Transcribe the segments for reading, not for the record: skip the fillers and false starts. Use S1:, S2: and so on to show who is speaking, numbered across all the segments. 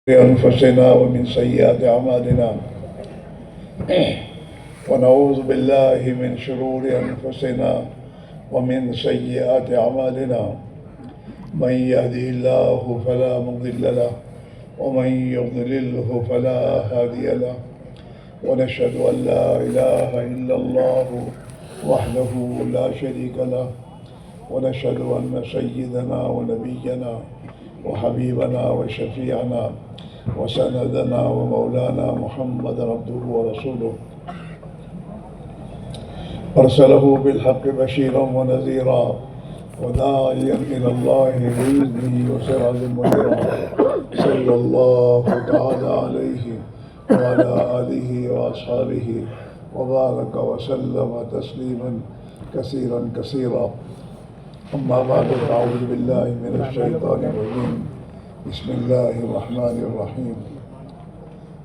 S1: أنفسنا ومن سيئات أعمالنا ونعوذ بالله من شرور أنفسنا ومن سيئات أعمالنا من يهده الله فلا مضل له ومن يضلله فلا هادي له ونشهد أن لا إله إلا الله وحده لا شريك له ونشهد أن سيدنا ونبينا وحبيبنا وشفيعنا وسندنا ومولانا محمد عبده ورسوله أرسله بالحق بشيرا ونذيرا وداعيا إلى الله بإذنه وسراجا منيرا صلى الله تعالى عليه وعلى آله وأصحابه وبارك وسلم تسليما كثيرا كثيرا. أما بعد فأعوذ بالله من الشيطان الرجيم. بسم الله الرحمن الرحيم.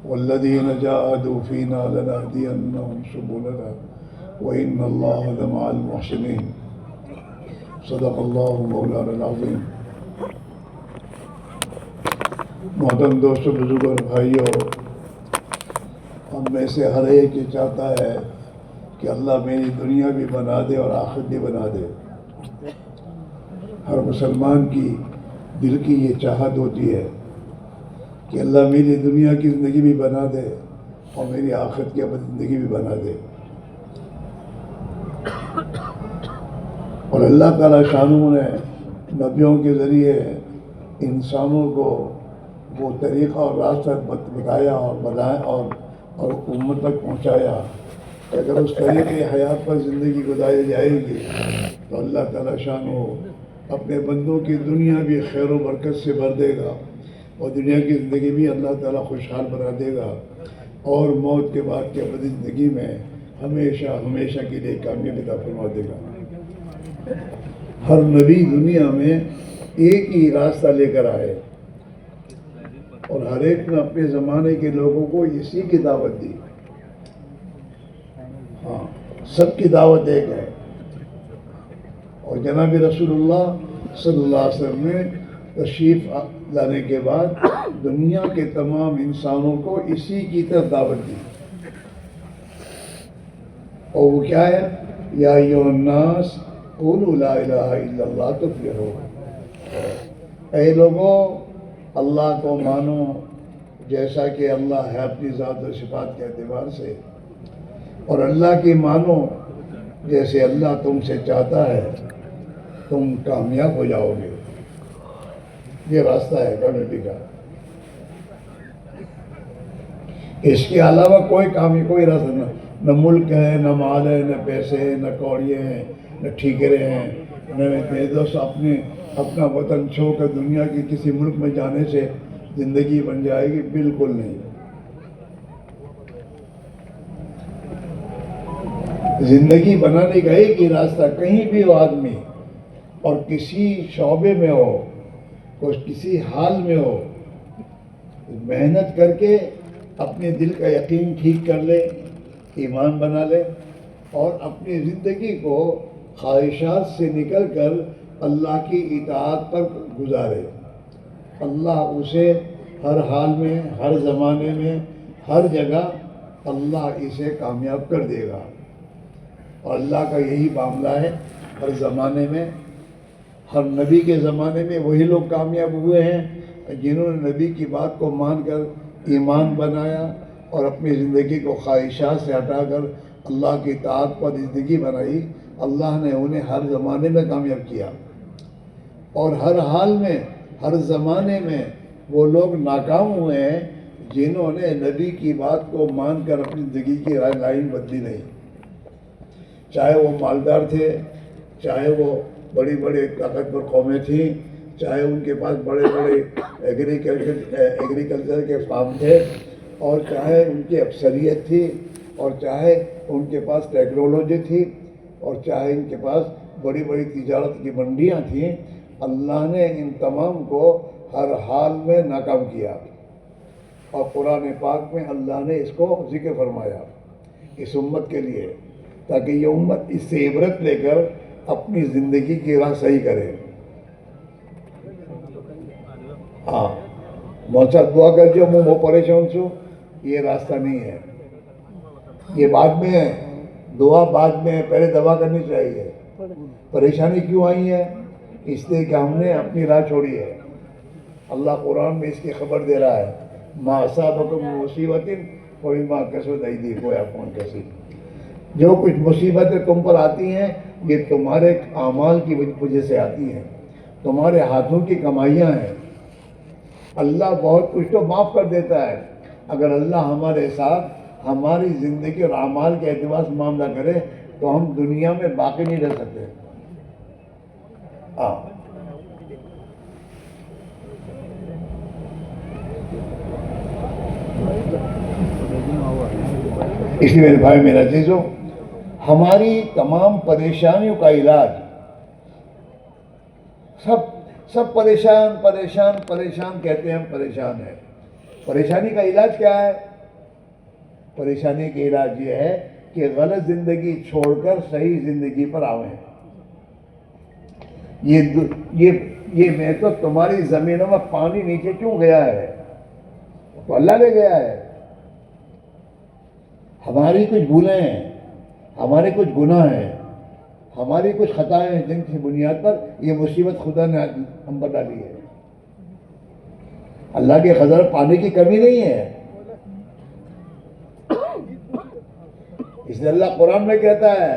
S1: والذين جاهدوا فينا لنهدينهم سبلنا وإن الله لمع المحسنين. صدق الله مولانا العظیم. محترم دوستوں، بزرگوں اور بھائیوں، ہم میں سے ہر ایک یہ چاہتا ہے کہ اللہ میری دنیا بھی بنا دے اور آخرت بھی بنا دے. ہر مسلمان کی دل کی یہ چاہت ہوتی ہے کہ اللہ میری دنیا کی زندگی بھی بنا دے اور میری آخرت کی زندگی بھی بنا دے. اور اللہ تعالیٰ شانوں نے نبیوں کے ذریعے انسانوں کو وہ طریقہ اور راستہ بتایا اور بنایا اور امت تک پہنچایا کہ اگر اس طریقے حیات پر زندگی گزاری جائے گی تو اللہ تعالیٰ شانوں اپنے بندوں کی دنیا بھی خیر و برکت سے بھر دے گا اور دنیا کی زندگی بھی اللہ تعالیٰ خوشحال بنا دے گا اور موت کے بعد کی ابدی زندگی میں ہمیشہ ہمیشہ کے لیے کامیابی عطا فرما دے گا. ہر نبی دنیا میں ایک ہی راستہ لے کر آئے اور ہر ایک نے اپنے زمانے کے لوگوں کو اسی کی دعوت دی. ہاں، سب کی دعوت ایک ہے. اور جناب رسول اللہ صلی اللہ علیہ وسلم نے تشریف لانے کے بعد دنیا کے تمام انسانوں کو اسی کی طرف دعوت دی. اور وہ کیا ہے؟ یا ایھا الناس قولوا لا الہ الا اللہ تفلحوا. اے لوگوں، اللہ کو مانو جیسا کہ اللہ ہے اپنی ذات و صفات کے اعتبار سے، اور اللہ کی مانو جیسے اللہ تم سے چاہتا ہے، تم کامیاب ہو جاؤ گے. یہ راستہ ہے کامیابی کا. اس کے علاوہ کوئی راستہ نہ ملک ہے، نہ مال ہے، نہ پیسے ہیں، نہ کوڑیے ہیں، نہ ٹھیکرے ہیں، نہ دوست اپنا وطن چھوڑ کر دنیا کے کسی ملک میں جانے سے زندگی بن جائے گی. بالکل نہیں. زندگی بنانے کا ایک ہی راستہ، کہیں بھی وہ آدمی اور کسی شعبے میں ہو، کسی حال میں ہو، محنت کر کے اپنے دل کا یقین ٹھیک کر لے، ایمان بنا لے اور اپنی زندگی کو خواہشات سے نکل کر اللہ کی اطاعت پر گزارے. اللہ اسے ہر حال میں، ہر زمانے میں، ہر جگہ اللہ اسے کامیاب کر دے گا. اور اللہ کا یہی معاملہ ہے. ہر زمانے میں، ہر نبی کے زمانے میں وہی لوگ کامیاب ہوئے ہیں جنہوں نے نبی کی بات کو مان کر ایمان بنایا اور اپنی زندگی کو خواہشات سے ہٹا کر اللہ کی اطاعت پر زندگی بنائی. اللہ نے انہیں ہر زمانے میں کامیاب کیا. اور ہر حال میں، ہر زمانے میں وہ لوگ ناکام ہوئے ہیں جنہوں نے نبی کی بات کو مان کر اپنی زندگی کی لائن بدلی نہیں. چاہے وہ مالدار تھے، چاہے وہ بڑی بڑی طاقتور قومیں تھیں، چاہے ان کے پاس بڑے بڑے ایگریکلچر کے فارم تھے، اور چاہے ان کی اکثریت تھی، اور چاہے ان کے پاس ٹیکنالوجی تھی، اور چاہے ان کے پاس بڑی بڑی تجارت کی منڈیاں تھیں، اللہ نے ان تمام کو ہر حال میں ناکام کیا. اور قرآن پاک میں اللہ نے اس کو ذکر فرمایا اس امت کے لیے، تاکہ یہ امت اس سے عبرت لے کر اپنی زندگی کی راہ صحیح کرے. ہاں، مول صاحب دعا کر جو مو پریشان چھو، یہ راستہ نہیں ہے، یہ بعد میں ہے، دعا بعد میں ہے، پہلے دعا کرنی چاہیے۔ پریشانی کیوں آئی ہے؟ اس لیے کہ ہم نے اپنی راہ چھوڑی ہے۔ اللہ قرآن میں اس کی خبر دے رہا ہے، ما اصابکم من مصیبت فبما کسبت ایدیکم ویعفو عن کثیر۔ جو کچھ مصیبتیں تم پر آتی ہیں یہ تمہارے اعمال کی وجہ سے آتی ہیں، تمہارے ہاتھوں کی کمائیاں ہیں۔ اللہ بہت کچھ تو معاف کر دیتا ہے، اگر اللہ ہمارے ساتھ ہماری زندگی اور اعمال کے اعتبار سے معاملہ کرے تو ہم دنیا میں باقی نہیں رہ سکتے۔ اس لیے میرے بھائی میرا عزیزو، ہماری تمام پریشانیوں کا علاج، سب پریشان کہتے ہیں ہم پریشان ہیں۔ پریشانی کا علاج کیا ہے؟ پریشانی کا علاج یہ ہے کہ غلط زندگی چھوڑ کر صحیح زندگی پر آویں۔ یہ میں تو تمہاری زمینوں میں پانی نیچے کیوں گیا ہے؟ تو اللہ لے گیا ہے۔ ہماری کچھ بھولیں ہیں، ہمارے کچھ گناہ ہیں، ہماری کچھ خطائیں ہیں جن کی بنیاد پر یہ مصیبت خدا نے ہم پر ڈالی ہے۔ اللہ کے خزانہ پانی کی کمی نہیں ہے، اس لیے اللہ قرآن میں کہتا ہے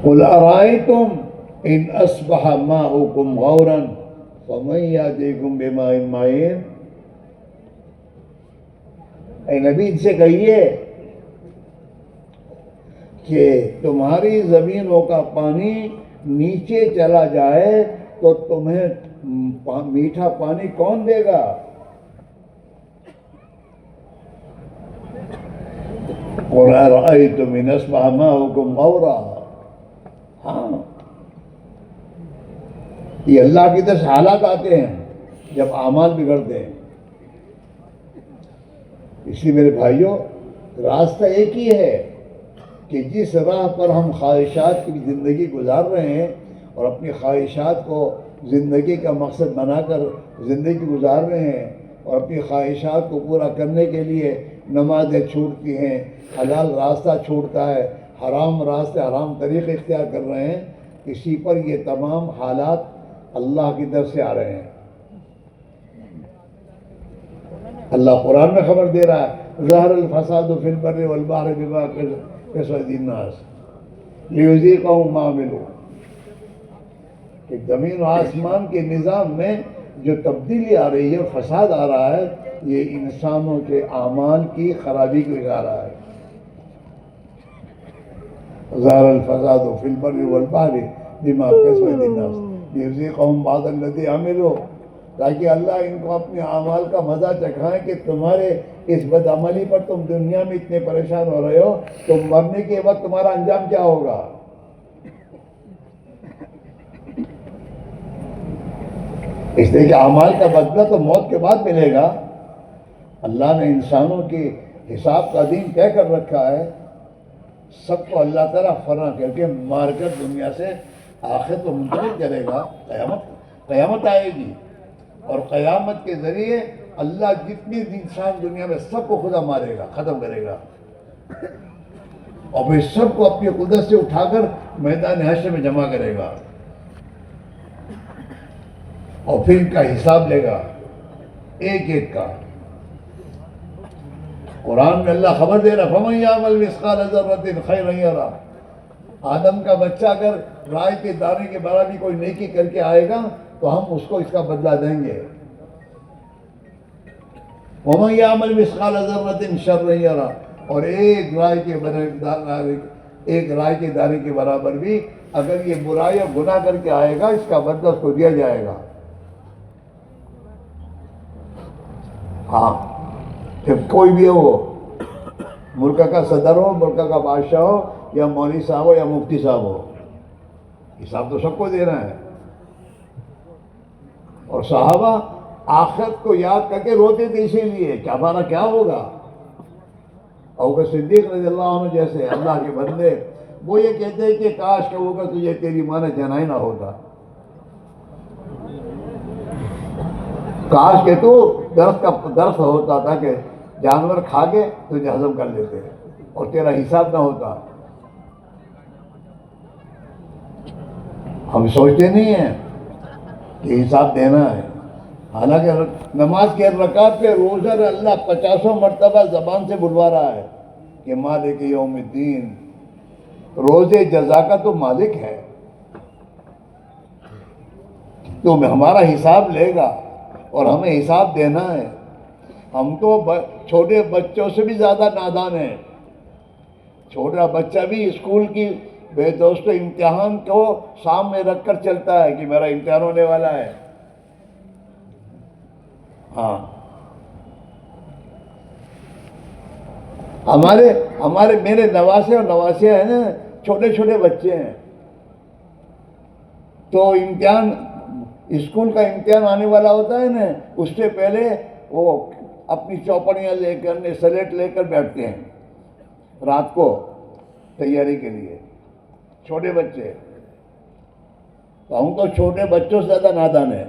S1: قُلْ أَرَأَيْتُمْ إِنْ أَصْبَحَ مَاؤُكُمْ غَوْرًا فَمَنْ يَأْتِيكُمْ بِمَاءٍ مَّعِينٍ۔ اے نبی ان سے کہیے کہ تمہاری زمینوں کا پانی نیچے چلا جائے تو تمہیں میٹھا پانی کون دے گا؟ قُلْ أَرَأَيْتُمْ إِنْ أَصْبَحَ مَاؤُكُمْ غَوْرًا۔ ہاں، یہ اللہ کی طرف سے حالات آتے ہیں جب اعمال بگڑتے ہیں۔ اس لیے میرے بھائیوں، راستہ ایک ہی ہے کہ جس راہ پر ہم خواہشات کی زندگی گزار رہے ہیں اور اپنی خواہشات کو زندگی کا مقصد بنا کر زندگی گزار رہے ہیں اور اپنی خواہشات کو پورا کرنے کے لیے نمازیں چھوٹتی ہیں، حلال راستہ چھوٹتا ہے، حرام راستے حرام طریقے اختیار کر رہے ہیں، اسی پر یہ تمام حالات اللہ کی طرف سے آ رہے ہیں۔ اللہ قرآن میں خبر دے رہا ہے ظہر الفساد فی البر والبحر بما کسبت ایدی الناس لیذیقہم ما عملوا، کہ زمین و آسمان کے نظام میں جو تبدیلی آ رہی ہے اور فساد آ رہا ہے، یہ انسانوں کے اعمال کی خرابی کو دکھا رہا ہے۔ ظہر الفساد فی البر والبحر بما کسبت ایدی الناس لیذیقہم بعض الذی عملوا، تاکہ اللہ ان کو اپنے اعمال کا مزہ چکھائیں کہ تمہارے اس بدعملی پر تم دنیا میں اتنے پریشان ہو رہے ہو، تو مرنے کے وقت تمہارا انجام کیا ہوگا؟ اس لیے کہ اعمال کا بدلہ تو موت کے بعد ملے گا۔ اللہ نے انسانوں کے حساب کا دن طے کر رکھا ہے، سب کو اللہ تعالیٰ فنا کر کے مار کر دنیا سے آخر کو منتقل کرے گا۔ قیامت آئے گی اور قیامت کے ذریعے اللہ جتنے انسان دنیا میں سب کو خدا مارے گا، ختم کرے گا، اور پھر سب کو اپنی قدرت سے اٹھا کر میدان حشر میں جمع کرے گا اور پھر ان کا حساب لے گا ایک ایک کا۔ قرآن میں اللہ خبر دے رہا فَمَن يَعْمَلْ مِثْقَالَ ذَرَّةٍ خَيْرًا يَرَهُ، آدم کا بچہ اگر رائے کے دانے کے برابر کوئی نیکی کر کے آئے گا تو ہم اس کو اس کا بدلہ دیں گے۔ وَمَن يَعْمَلْ مِثْقَالَ ذَرَّةٍ شَرًّا يَرَهُ، اور ایک رائے کے دانے کے برابر بھی اگر یہ برائی اور گناہ کر کے آئے گا، اس کا بدلہ اس کو دیا جائے گا۔ ہاں، کہ کوئی بھی ہو، ملک کا صدر ہو، ملک کا بادشاہ ہو، یا مولوی صاحب ہو یا مفتی صاحب ہو، حساب تو سب کو دینا ہے۔ اور صحابہ آخرت کو یاد کر کے روتے تھے اسی لیے کہ ہمارا کیا ہوگا۔ ابوبکر صدیق رضی اللہ عنہ جیسے اللہ کے بندے وہ یہ کہتے ہیں کہ کاش کہ ہوگا تجھے تیری ماں نے جنا ہی نہ ہوتا، کاش کہ تو درس ہوتا تھا کہ جانور کھا کے تجھے ہضم کر لیتے اور تیرا حساب نہ ہوتا۔ ہم سوچتے نہیں ہیں کہ حساب دینا ہے، حالانکہ نماز کے رکعت پہ روزہ اللہ 50 مرتبہ زبان سے بلوا رہا ہے کہ مالک یوم الدین، روزے جزا کا تو مالک ہے، تو ہمارا حساب لے گا اور ہمیں حساب دینا ہے۔ ہم تو چھوٹے بچوں سے بھی زیادہ نادان ہیں۔ چھوٹا بچہ بھی اسکول کی بے دوستو امتحان کو سامنے رکھ کر چلتا ہے کہ میرا امتحان ہونے والا ہے۔ ہاں، میرے نواسے اور نواسیاں ہیں نا، چھوٹے چھوٹے بچے ہیں، تو امتحان، اسکول کا امتحان آنے والا ہوتا ہے نا، اس سے پہلے وہ اپنی چوپڑیاں لے کر سلیٹ لے کر بیٹھتے ہیں رات کو تیاری کے لیے، چھوٹے بچے۔ تو ہم تو چھوٹے بچوں سے زیادہ نادان ہیں،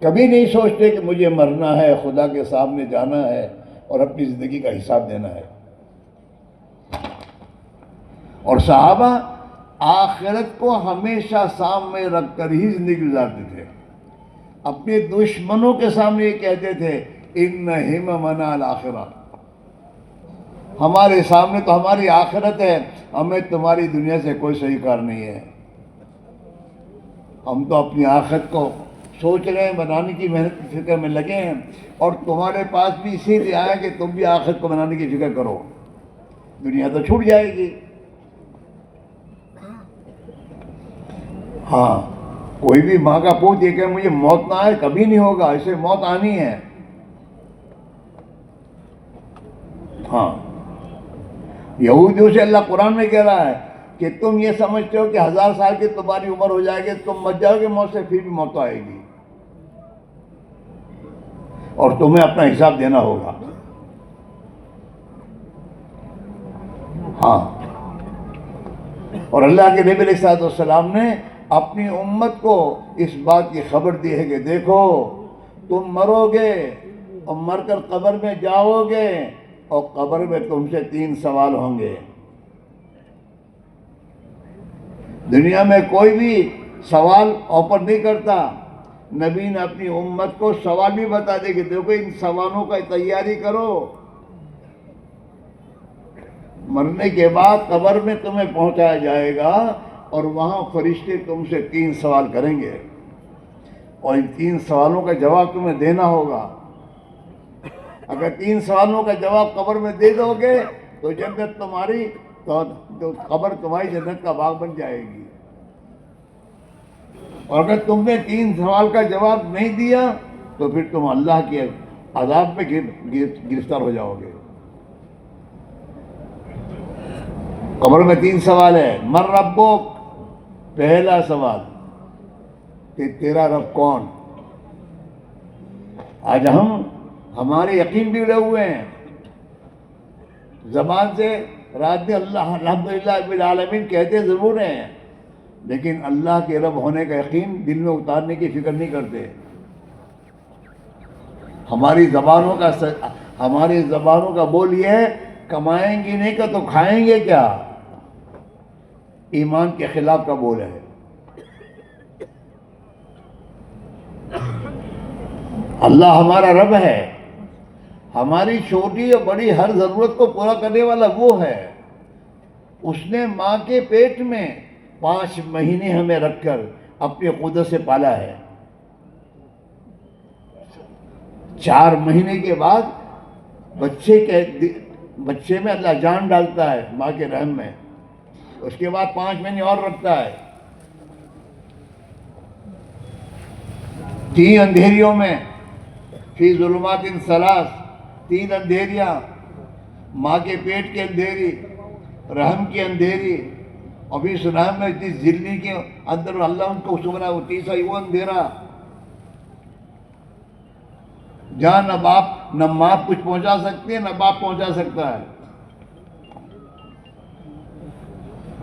S1: کبھی نہیں سوچتے کہ مجھے مرنا ہے، خدا کے سامنے جانا ہے اور اپنی زندگی کا حساب دینا ہے۔ اور صحابہ آخرت کو ہمیشہ سامنے رکھ کر ہی زندگی گزارتے تھے، اپنے دشمنوں کے سامنے یہ کہتے تھے ان ہممنا الآخرہ، ہمارے سامنے تو ہماری آخرت ہے، ہمیں تمہاری دنیا سے کوئی صحیح کار نہیں ہے۔ ہم تو اپنی آخرت کو سوچ رہے ہیں، بنانے کی محنت کی فکر میں لگے ہیں، اور تمہارے پاس بھی اسی لیے آیا کہ تم بھی آخرت کو بنانے کی فکر کرو، دنیا تو چھوٹ جائے گی۔ ہاں، کوئی بھی ماں کا پوت یہ کہ مجھے موت نہ آئے، کبھی نہیں ہوگا، اسے موت آنی ہے۔ ہاں، یہودیوں سے اللہ قرآن میں کہہ رہا ہے کہ تم یہ سمجھتے ہو کہ 1000 سال کی تمہاری عمر ہو جائے گی، تم مر جاؤ گے موت سے، پھر بھی موت آئے گی اور تمہیں اپنا حساب دینا ہوگا۔ ہاں، اور اللہ کے نبی علیہ السلام نے اپنی امت کو اس بات کی خبر دی ہے کہ دیکھو تم مرو گے اور مر کر قبر میں جاؤ گے، اور قبر میں تم سے 3 سوال ہوں گے۔ دنیا میں کوئی بھی سوال اوپر نہیں کرتا، نبی نے اپنی امت کو سوال بھی بتا دے کہ دیکھو ان سوالوں کا تیاری کرو، مرنے کے بعد قبر میں تمہیں پہنچایا جائے گا اور وہاں فرشتے تم سے 3 سوال کریں گے، اور ان 3 سوالوں کا جواب تمہیں دینا ہوگا۔ اگر 3 سوالوں کا جواب قبر میں دے دو گے تو جنت تمہاری، تو قبر تمہاری جنت کا باغ بن جائے گی، اور اگر تم نے 3 سوال کا جواب نہیں دیا تو پھر تم اللہ کے عذاب میں گرفتار ہو جاؤ گے۔ قبر میں 3 سوال ہے، من ربک، پہلا سوال کہ تیرا رب کون۔ آج ہمارے یقین بھی اڑے ہوئے ہیں، زبان سے رات میں اللہ الحمدللہ رب العالمین کہتے ضرور ہیں، لیکن اللہ کے رب ہونے کا یقین دل میں اتارنے کی فکر نہیں کرتے۔ ہماری زبانوں کا بول یہ ہے، کمائیں گے نہیں کہ تو کھائیں گے کیا، ایمان کے خلاف کا بول ہے۔ اللہ ہمارا رب ہے، ہماری چھوٹی اور بڑی ہر ضرورت کو پورا کرنے والا وہ ہے۔ اس نے ماں کے پیٹ میں 5 مہینے ہمیں رکھ کر اپنی قدرت سے پالا ہے۔ 4 مہینے کے بعد بچے میں اللہ جان ڈالتا ہے ماں کے رحم میں، اس کے بعد 5 مہینے اور رکھتا ہے۔ 3 اندھیریوں میں، فی ظلمات 3، 3 اندھیریاں، ماں کے پیٹ کے اندھیری، رحم کی اندھیری، اور پھر سنام میں جس جلدی کے اندر اللہ ان کو سمنا وہ تیسرا وہ اندھیرا، جہاں نہ ماں کچھ پہنچا سکتی ہے نہ باپ پہنچا سکتا ہے۔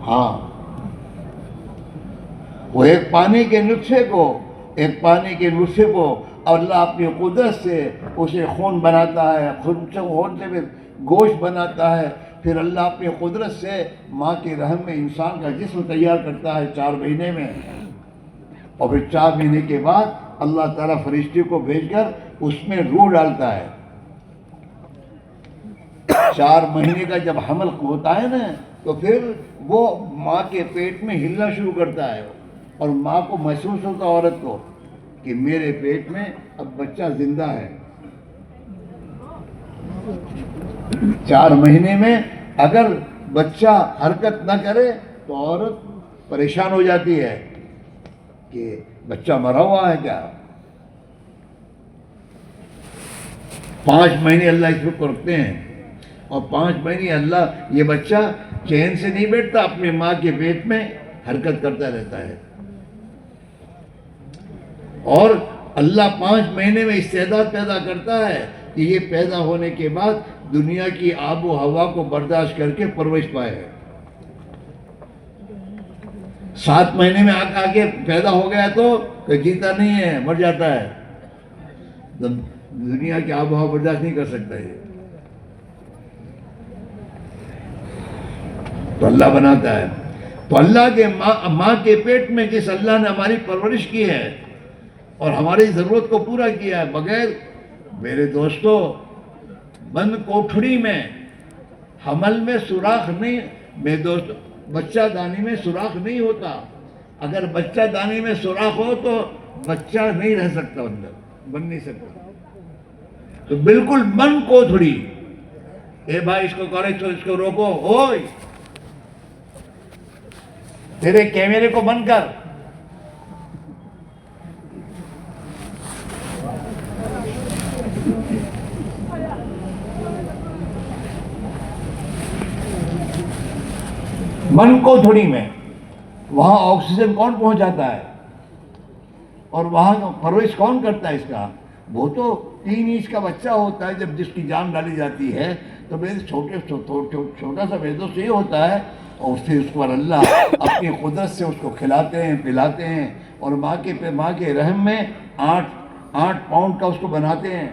S1: ہاں، وہ ایک پانی کے نطفے کو اللہ اپنی قدرت سے اسے خون بناتا ہے، خون سے پھر گوشت بناتا ہے، پھر اللہ اپنی قدرت سے ماں کے رحم میں انسان کا جسم تیار کرتا ہے 4 مہینے میں، اور پھر 4 مہینے کے بعد اللہ تعالیٰ فرشتے کو بھیج کر اس میں روح ڈالتا ہے۔ 4 مہینے کا جب حمل ہوتا ہے نا، تو پھر وہ ماں کے پیٹ میں ہلنا شروع کرتا ہے، اور ماں کو محسوس ہوتا ہے عورت کو کہ میرے پیٹ میں اب بچہ زندہ ہے۔ 4 مہینے میں اگر بچہ حرکت نہ کرے تو عورت پریشان ہو جاتی ہے کہ بچہ مرا ہوا ہے کیا۔ 5 مہینے اللہ اس کو رکھتے ہیں، اور 5 مہینے اللہ یہ بچہ چین سے نہیں بیٹھتا، اپنے ماں کے پیٹ میں حرکت کرتا رہتا ہے، اور اللہ 5 مہینے میں استعداد پیدا کرتا ہے کہ یہ پیدا ہونے کے بعد دنیا کی آب و ہوا کو برداشت کر کے پرورش پائے۔ 7 مہینے میں آگے پیدا ہو گیا تو جیتا نہیں ہے، مر جاتا ہے، دنیا کی آب و ہوا برداشت نہیں کر سکتا یہ، تو اللہ بناتا ہے۔ تو اللہ کے ماں کے پیٹ میں جس اللہ نے ہماری پرورش کی ہے اور ہماری ضرورت کو پورا کیا ہے، بغیر میرے دوستو بند کوٹھڑی میں حمل میں سوراخ نہیں، میرے دوستو بچہ دانی میں سوراخ نہیں ہوتا، اگر بچہ دانی میں سوراخ ہو تو بچہ نہیں رہ سکتا، اندر بن نہیں سکتا، تو بالکل بند کوٹھڑی۔ اے بھائی اس کو کرو، اس کو روکو، اوئے تیرے کیمرے کو بند کر، من کو تھوڑی میں وہاں آکسیجن کون پہنچاتا ہے اور وہاں پرورش کون کرتا ہے اس کا؟ وہ تو 3 انچ کا بچہ ہوتا ہے جب جس کی جان ڈالی جاتی ہے، تو چھوٹا سا بیدو سے یہ ہوتا ہے، اور پھر اس پر اللہ اپنی قدرت سے اس کو کھلاتے ہیں پلاتے ہیں، اور ماں کے رحم میں 8 پاؤنڈ کا اس کو بناتے ہیں،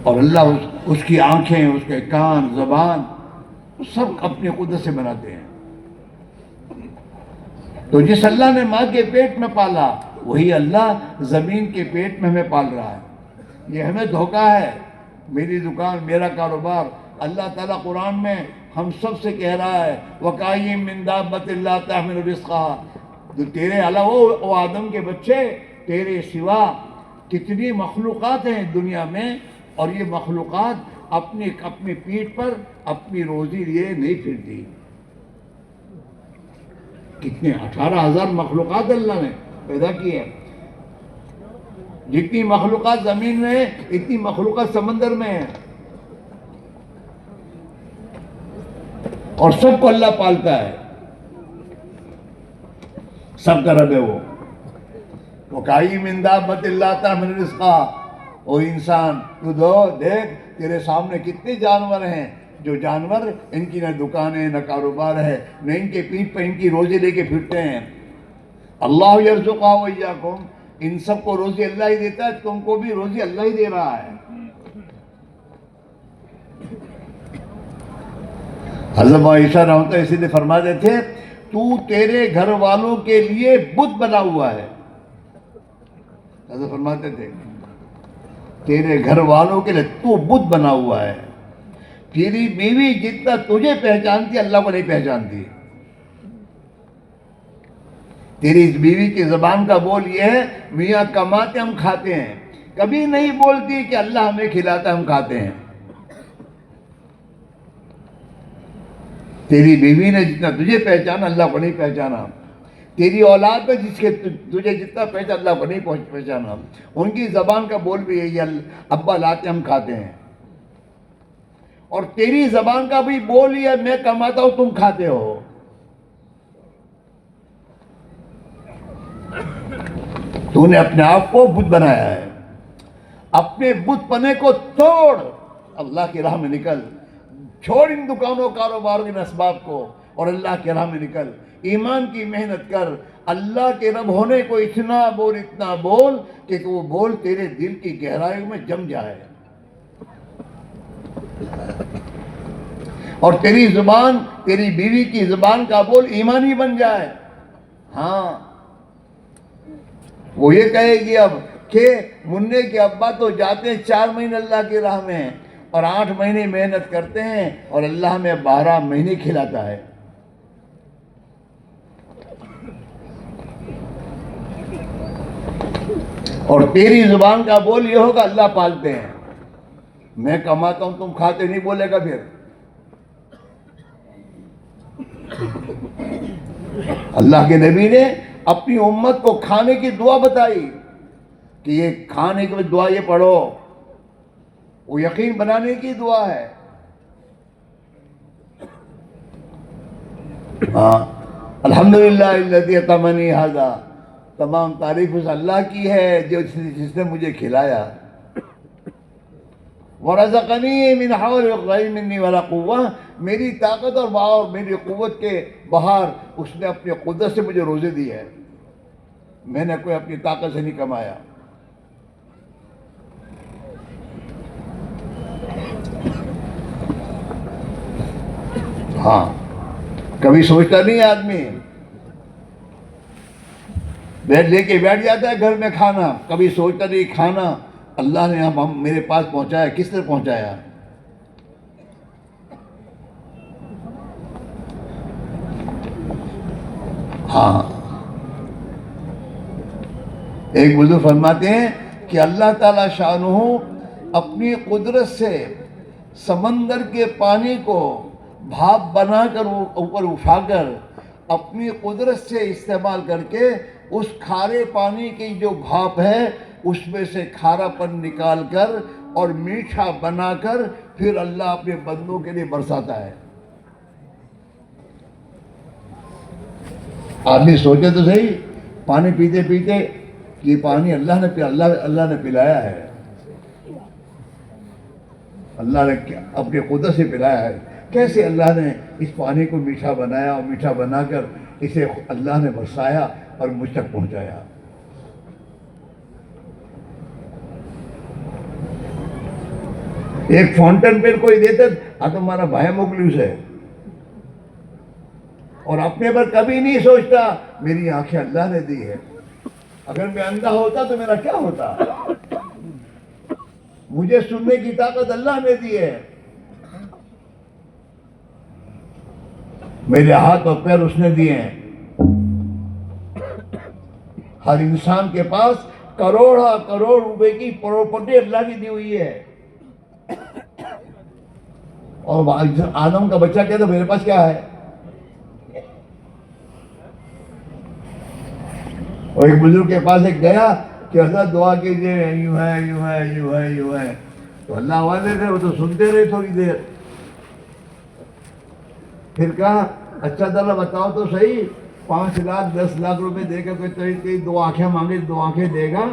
S1: اور اللہ اس کی آنکھیں، اس کے کان، زبان سب اپنی قدرت سے بناتے ہیں۔ تو جس اللہ نے ماں کے پیٹ میں پالا، وہی اللہ زمین کے پیٹ میں ہمیں پال رہا ہے۔ یہ ہمیں دھوکہ ہے، میری دکان میرا کاروبار۔ اللہ تعالیٰ قرآن میں ہم سب سے کہہ رہا ہے وَقَائِم مِّن دَابَّةٍ لَا تَحْمِلُ رِزْقَهَا، جو تیرے علاوہ او آدم کے بچے، تیرے سوا کتنی مخلوقات ہیں دنیا میں، اور یہ مخلوقات اپنی پیٹھ پر اپنی روزی لیے نہیں پھرتی۔ کتنے 18,000 مخلوقات اللہ نے پیدا کی ہے، جتنی مخلوقات زمین میں ہے اتنی مخلوقات سمندر میں ہے، اور سب کو اللہ پالتا ہے، سب کا رب ہے وہ۔ وَقَائِم مِّن دَابَّةٍ لَا تَحْمِلُ رِزْقَهَا، او انسان تو دیکھ تیرے سامنے کتنے جانور ہیں، جو جانور ان کی نہ دکانیں نہ کاروبار ہے، نہ ان کے پیٹھ پہ ان کی روزی لے کے پھرتے ہیں۔ اللہ یرزقها وإیاکم، ان سب کو روزی اللہ ہی دیتا ہے، تم کو بھی روزی اللہ ہی دے رہا ہے۔ حضرت عائشہ رحمۃ اللہ اسی لیے فرماتے تھے تو تیرے گھر والوں کے لیے بت بنا ہوا ہے۔ حضرت فرماتے تھے تیرے گھر والوں کے لیے تو بت بنا ہوا ہے، تیری بیوی جتنا تجھے پہچانتی اللہ کو نہیں پہچانتی۔ تیری اس بیوی کی زبان کا بول یہ ہے میاں کماتے ہم کھاتے ہیں، کبھی نہیں بولتی کہ اللہ ہمیں کھلاتا ہم کھاتے ہیں۔ تیری بیوی نے جتنا تجھے پہچانا اللہ کو نہیں پہچانا، تیری اولاد میں جس کے تجھے جتنا پہچانا اللہ کو نہیں پہچانا۔ ان کی زبان کا بول بھی یہی ابا لاتے ہم کھاتے ہیں، اور تیری زبان کا بھی بول یہ میں کماتا ہوں تم کھاتے ہو۔ تو نے اپنے آپ کو بت بنایا ہے، اپنے بت پنے کو توڑ، اللہ کی راہ میں نکل، چھوڑ ان دکانوں کاروبار کے اسباب کو اور اللہ کے راہ میں نکل، ایمان کی محنت کر، اللہ کے رب ہونے کو اتنا بول کہ وہ بول تیرے دل کی گہرائیوں میں جم جائے، اور تیری زبان، تیری بیوی کی زبان کا بول ایمانی بن جائے۔ ہاں وہ یہ کہے گی اب کہ منّے کے ابا تو جاتے ہیں 4 مہینے اللہ کی راہ میں اور 8 مہینے محنت کرتے ہیں اور اللہ میں 12 مہینے کھلاتا ہے۔ اور تیری زبان کا بول یہ ہوگا اللہ پالتے ہیں، میں کماتا ہوں تم کھاتے نہیں بولے گا پھر۔ اللہ کے نبی نے اپنی امت کو کھانے کی دعا بتائی کہ یہ کھانے کی دعا یہ پڑھو، وہ یقین بنانے کی دعا ہے۔ الحمدللہ الذی اطعمنی ھذا، تمام تعریف اس اللہ کی ہے جس نے مجھے کھلایا۔ ورزقنی من حول غیر منی ولا قوہ، میری طاقت اور میری قوت کے باہر اس نے اپنی قدرت سے مجھے روزے دی ہے، میں نے کوئی اپنی طاقت سے نہیں کمایا۔ ہاں کبھی سوچتا نہیں ہے آدمی، لے کے بیٹھ جاتا ہے گھر میں کھانا، کبھی سوچتا نہیں کھانا اللہ نے میرے پاس پہنچایا، کس نے پہنچایا؟ ہاں ایک بزرگ فرماتے ہیں کہ اللہ تعالیٰ شانہ اپنی قدرت سے سمندر کے پانی کو بھاپ بنا کر اوپر اٹھا کر اپنی قدرت سے استعمال کر کے اس کھارے پانی کی جو بھاپ ہے اس میں سے کھارا پن نکال کر اور میٹھا بنا کر پھر اللہ اپنے بندوں کے لیے برساتا ہے۔ آدمی سوچے تو صحیح، پانی پیتے پیتے یہ پانی اللہ نے پلایا ہے، اللہ نے اپنی قدرت سے پلایا ہے۔ کیسے اللہ نے اس پانی کو میٹھا بنایا اور میٹھا بنا کر اسے اللہ نے برسایا اور مجھ تک پہنچایا۔ ایک فاؤنٹن پین کوئی دیتا تمہارا بھائی مخلص ہے، اور اپنے پر کبھی نہیں سوچتا میری آنکھیں اللہ نے دی ہے، اگر میں اندھا ہوتا تو میرا کیا ہوتا؟ مجھے سننے کی طاقت اللہ نے دی ہے، میرے ہاتھ اور پیر اس نے دیے ہیں۔ ہر انسان کے پاس کروڑ روپے کی پراپرٹی اللہ کی دی ہوئی ہے، اور آدم کا بچہ کہتا میرے پاس کیا ہے؟ اور ایک بزرگ کے پاس ایک گیا کہ حضرت دعا کیجئے، یوں ہے یوں ہے یوں ہے یوں ہے، تو اللہ والے تھے وہ تو سنتے رہے تھوڑی دیر، پھر کہا اچھا تعالیٰ بتاؤ تو صحیح 5 لاکھ 10 لاکھ روپے دے کر کوئی 2 آنکھیں مانگے 2 آنکھیں دے گا؟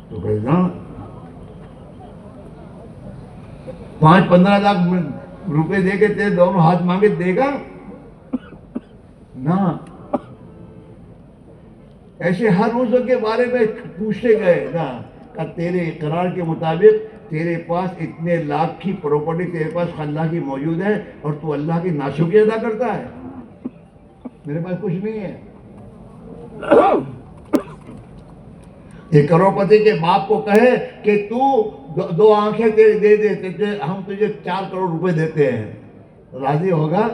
S1: تو کہا 5-15 لاکھ روپے دے کے تیرے دونوں ہاتھ مانگے دے گا؟ نہ۔ ایسے ہر روزوں کے بارے میں پوچھتے گئے نا کہ تیرے اقرار کے مطابق تیرے پاس اتنے لاکھ کی پراپرٹی تیرے پاس اللہ کی موجود ہے اور تو اللہ کی ناشکری ادا کرتا ہے؟ میرے پاس کچھ نہیں ہے۔ ایک کروڑ پتی کے باپ کو کہے کہ تو 2 آنکھیں دے دے، ہم تجھے 4 کروڑ روپے دیتے ہیں، راضی ہوگا؟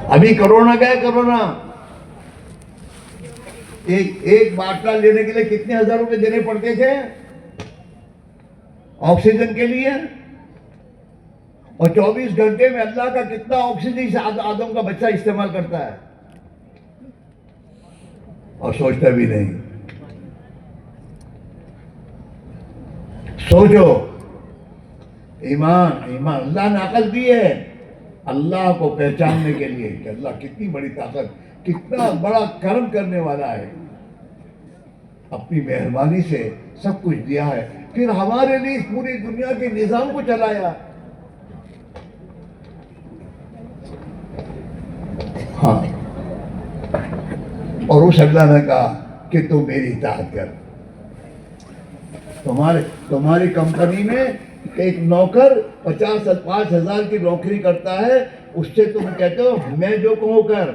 S1: ابھی کرونا گیا، کرونا ایک باٹلا لینے کے لیے کتنے ہزار روپے دینے پڑتے تھے آکسیجن کے لیے، اور 24 گھنٹے میں اللہ کا کتنا آکسیجن آدم کا بچہ استعمال کرتا ہے اور سوچتا بھی نہیں۔ سوچو، ایمان اللہ نے عقل دی ہے اللہ کو پہچاننے کے لیے کہ اللہ کتنی بڑی طاقت، کتنا بڑا کرم کرنے والا ہے۔ اپنی مہربانی سے سب کچھ دیا ہے، پھر ہمارے لیے اس پوری دنیا کے نظام کو چلایا. ہاں، اور اس اللہ نے کہا کہ تم میری اطاعت کر. تمہاری کمپنی میں ایک نوکر 5,000 کی نوکری کرتا ہے، اس سے تم کہتے ہو میں جو کہوں کر.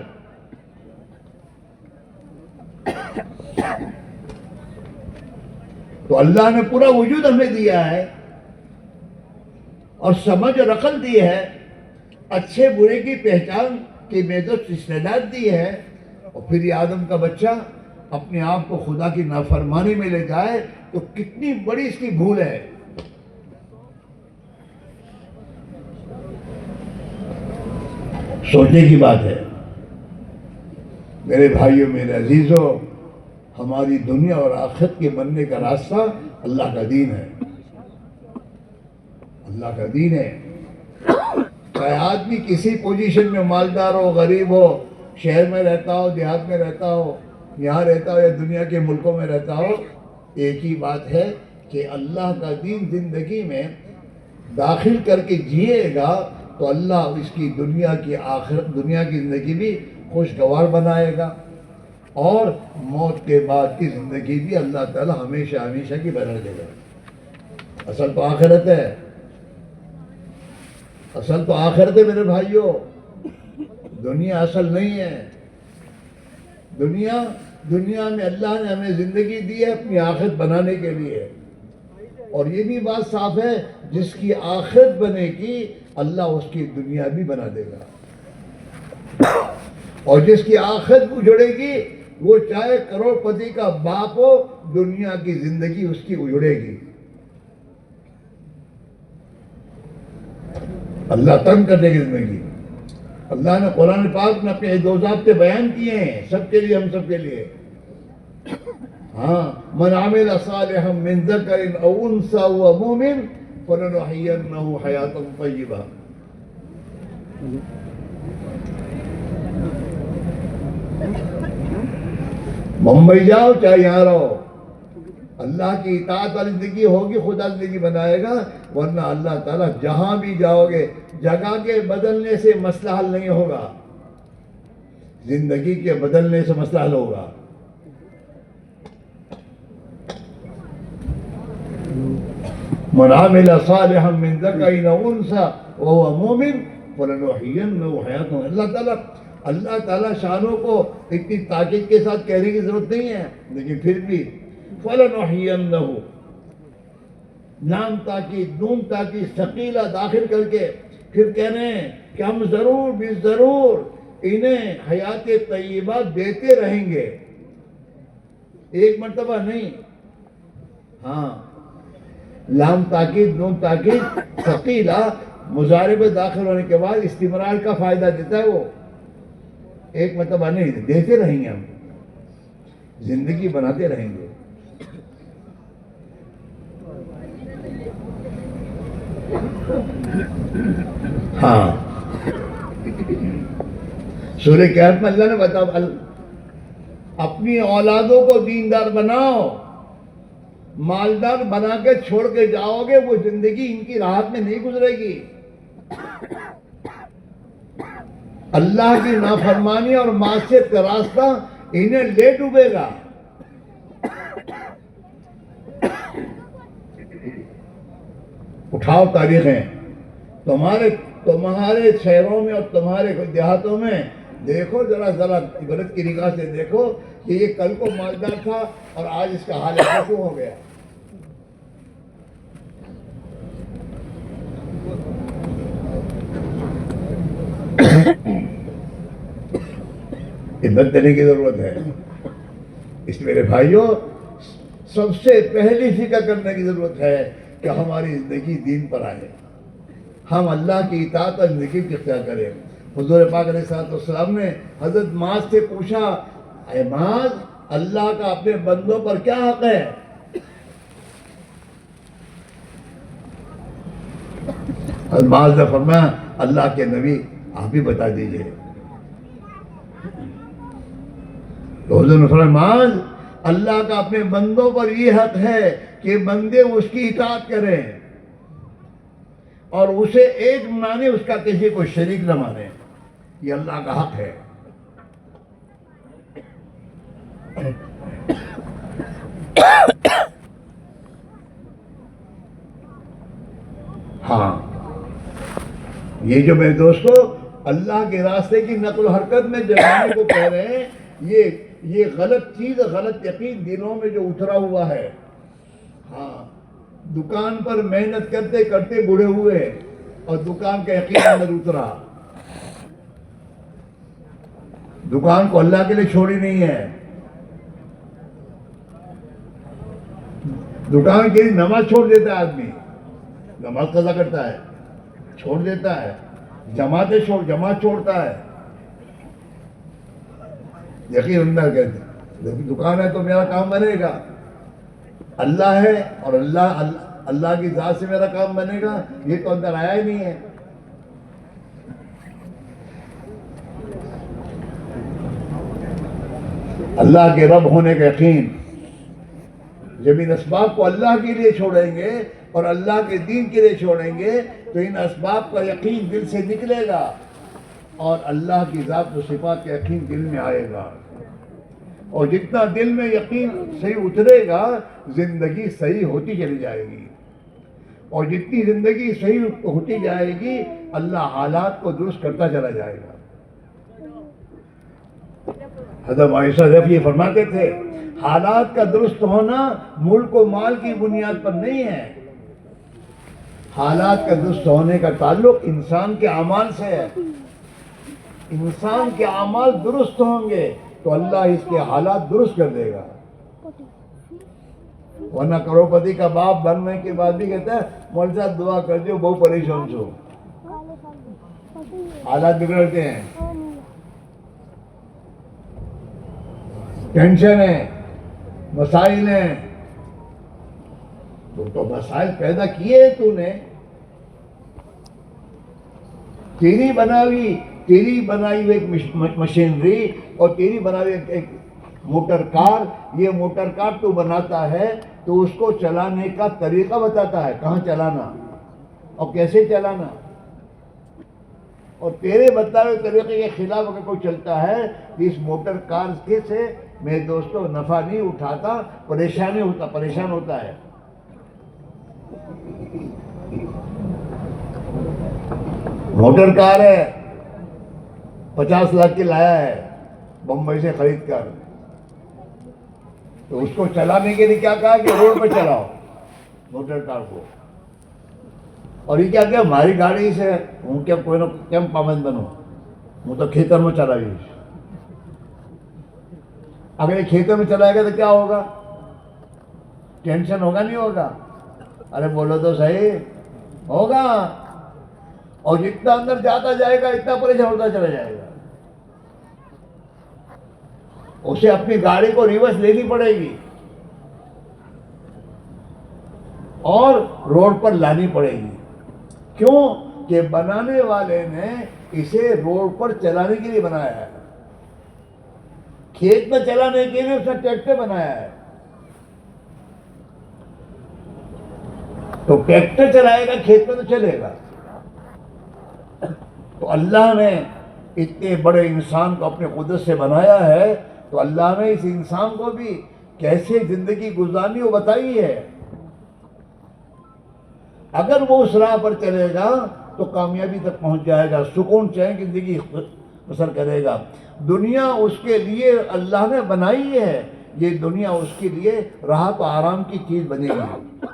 S1: تو اللہ نے پورا وجود ہمیں دیا ہے اور سمجھ اور عقل دی ہے، اچھے برے کی پہچان کی میدان استعداد دی ہے. اور پھر یہ آدم کا بچہ اپنے آپ کو خدا کی نافرمانی میں لے جائے تو کتنی بڑی اس کی بھول ہے. سوچنے کی بات ہے. میرے بھائیوں، میرے عزیزوں، ہماری دنیا اور آخرت کے بننے کا راستہ اللہ کا دین ہے. اللہ کا دین ہے. چاہے آدمی کسی پوزیشن میں مالدار ہو، غریب ہو، شہر میں رہتا ہو، دیہات میں رہتا ہو، یہاں رہتا ہو یا دنیا کے ملکوں میں رہتا ہو، ایک ہی بات ہے کہ اللہ کا دین زندگی میں داخل کر کے جیے گا تو اللہ اس کی دنیا کی زندگی بھی خوشگوار بنائے گا، اور موت کے بعد کی زندگی بھی اللہ تعالی ہمیشہ ہمیشہ کی بنا دے گا. اصل تو آخرت ہے. اصل تو آخرت ہے میرے بھائیوں. دنیا اصل نہیں ہے. دنیا میں اللہ نے ہمیں زندگی دی ہے اپنی آخرت بنانے کے لیے. اور یہ بھی بات صاف ہے، جس کی آخرت بنے گی اللہ اس کی دنیا بھی بنا دے گا. اور جس کی آخرت اجڑے گی وہ چاہے کروڑ پتی کا باپ ہو، دنیا کی زندگی اس کی اجڑے گی. اللہ تنگ کرنے کی زندگی. اللہ نے قرآن پاک میں اپنے دو ضابطے بیان کیے ہیں سب کے لیے، ہم سب کے لیے. ہاں، من عمل صالحا من ذکر او انثى وهو مؤمن فلنحيينه حیاتا طیبہ. ممبئی جاؤ چاہے یہاں رہو، اللہ کی اطاعت والی زندگی ہوگی، خدا زندگی بنائے گا. ورنہ اللہ تعالیٰ جہاں بھی جاؤ گے جگہ کے بدلنے سے مسئلہ حل نہیں ہوگا، زندگی کے بدلنے سے مسئلہ حل ہوگا. من عمل صالحا من ذکر او انثى وهو مؤمن فلنحيينه حیاتا. اللہ تعالیٰ شانوں کو اتنی تاکید کے ساتھ کہنے کی ضرورت نہیں ہے، لیکن پھر بھی فلنحيينه نام تاکید، نون تاکید ثقیلہ داخل کر کے پھر کہہ رہے ہیں کہ ہم ضرور بھی ضرور انہیں حیات طیبہ دیتے رہیں گے. ایک مرتبہ نہیں. ہاں، لام تاکید، نون تاکید ثقیلہ مضارع میں داخل ہونے کے بعد استمرار کا فائدہ دیتا ہے. وہ ایک مرتبہ نہیں، دیتے رہیں گے، ہم زندگی بناتے رہیں گے. ہاں، سورہ کہف میں اللہ نے بتایا اپنی اولادوں کو دیندار بناؤ. مالدار بنا کے چھوڑ کے جاؤ گے، وہ زندگی ان کی راحت میں نہیں گزرے گی. اللہ کی نافرمانی اور معصیت کا راستہ انہیں لے ڈوبے گا. اٹھاؤ تاریخیں تمہارے شہروں میں اور تمہارے دیہاتوں میں دیکھو، ذرا عبرت کی نگاہ سے دیکھو کہ یہ کل کو مالدار تھا اور آج اس کا حال کیسے ہو گیا. عبرت دینے کی ضرورت ہے. اس میرے بھائیوں، سب سے پہلی فکر کرنے کی ضرورت ہے کہ ہماری زندگی دین پر آئے، ہم اللہ کی اطاعت اور زندگی اختیار کریں. حضور پاک علیہ السلام نے حضرت معاذ سے پوچھا، اے معاذ، اللہ کا اپنے بندوں پر کیا حق ہے؟ حضرت معاذ نے فرمایا، اللہ کے نبی آپ بھی بتا دیجئے. تو حضور نے فرمایا، معاذ، اللہ کا اپنے بندوں پر یہ حق ہے کہ بندے اس کی اطاعت کریں اور اسے ایک مانے، اس کا کسی کو شریک نہ مانے. یہ اللہ کا حق ہے. ہاں، یہ جو میرے دوستو اللہ کے راستے کی نقل و حرکت میں جانے کو کہہ رہے ہیں، یہ غلط چیز، غلط یقین دلوں میں جو اترا ہوا ہے. ہاں، دکان پر محنت کرتے کرتے بوڑھے ہوئے اور دکان کا یقین اندر اترا. دکان کو اللہ کے لیے چھوڑی نہیں ہے. دکان کے لیے نماز چھوڑ دیتا ہے آدمی، نماز قضا کرتا ہے، چھوڑ دیتا ہے، جماعت چھوڑتا ہے. یقین اندر کہتے ہیں دکان ہے تو میرا کام بنے گا، اللہ ہے اور اللہ کی ذات سے میرا کام بنے گا، یہ تو اندر آیا ہی نہیں ہے. اللہ کے رب ہونے کا یقین. جب ان اسباب کو اللہ کے لیے چھوڑیں گے اور اللہ کے دین کے لیے چھوڑیں گے تو ان اسباب کا یقین دل سے نکلے گا اور اللہ کی ذات و صفات کا یقین دل میں آئے گا. اور جتنا دل میں یقین صحیح اترے گا زندگی صحیح ہوتی چلی جائے گی. اور جتنی زندگی صحیح ہوتی جائے گی اللہ حالات کو درست کرتا چلا جائے گا. حضرت عائشہ رضی یہ فرماتے تھے حالات کا درست ہونا ملک و مال کی بنیاد پر نہیں ہے. حالات کا درست ہونے کا تعلق انسان کے اعمال سے ہے. انسان کے اعمال درست ہوں گے تو اللہ اس کے حالات درست کر دے گا. ورنہ کروڑپتی کا باپ بننے کے بعد بھی کہتا ہے مول صاحب دعا کر دیو بہت پریشان چھو. حالات بگڑتے ہیں، ٹینشن ہے، مسائل ہیں. تو مسائل پیدا کیے تو نے، تیری بنائی ہوئی ایک مشینری اور تیری بنائی ہوئی ایک موٹر کار. یہ موٹر کار تو بناتا ہے تو اس کو چلانے کا طریقہ بتاتا ہے، کہاں چلانا اور کیسے چلانا. اور تیرے بتائے ہوئے طریقے کے خلاف اگر کوئی چلتا ہے تو اس موٹر کار کے سے میرے دوستوں نفع نہیں اٹھاتا، پریشان ہوتا ہے. موٹر کار ہے 50 لاکھ کی لایا ہے بمبئی سے خرید کر، تو اس کو چلانے کے لیے کیا کہا کہ روڈ پہ چلاؤ موٹر کار کو. اور یہ کیا کہ ہماری گاڑی سے ہوں کیا کوئی نہ کیم پابند بنو، وہ تو کھیتر میں چلا گئی. اگر یہ کھیتر میں چلائے گا تو کیا ہوگا؟ ٹینشن ہوگا نہیں ہوگا؟ ارے بولو تو صحیح ہوگا. اور جتنا اندر جاتا جائے گا اتنا پریشان ہوتا چلا جائے گا. اسے اپنی گاڑی کو ریورس لینی پڑے گی اور روڈ پر لانی پڑے گی. کیوں کہ بنانے والے نے اسے روڈ پر چلانے کے لیے بنایا ہے، کھیت میں چلانے کے لیے اس نے ٹریکٹر بنایا ہے. تو ٹریکٹر چلائے گا کھیت میں تو چلے گا. تو اللہ نے اتنے بڑے انسان کو اپنے قدرت سے بنایا ہے تو اللہ نے اس انسان کو بھی کیسے زندگی گزارنی وہ بتائی ہے. اگر وہ اس راہ پر چلے گا تو کامیابی تک پہنچ جائے گا، سکون چین کی زندگی بسر کرے گا. دنیا اس کے لیے اللہ نے بنائی ہے، یہ دنیا اس کے لیے راحت و آرام کی چیز بنے گی.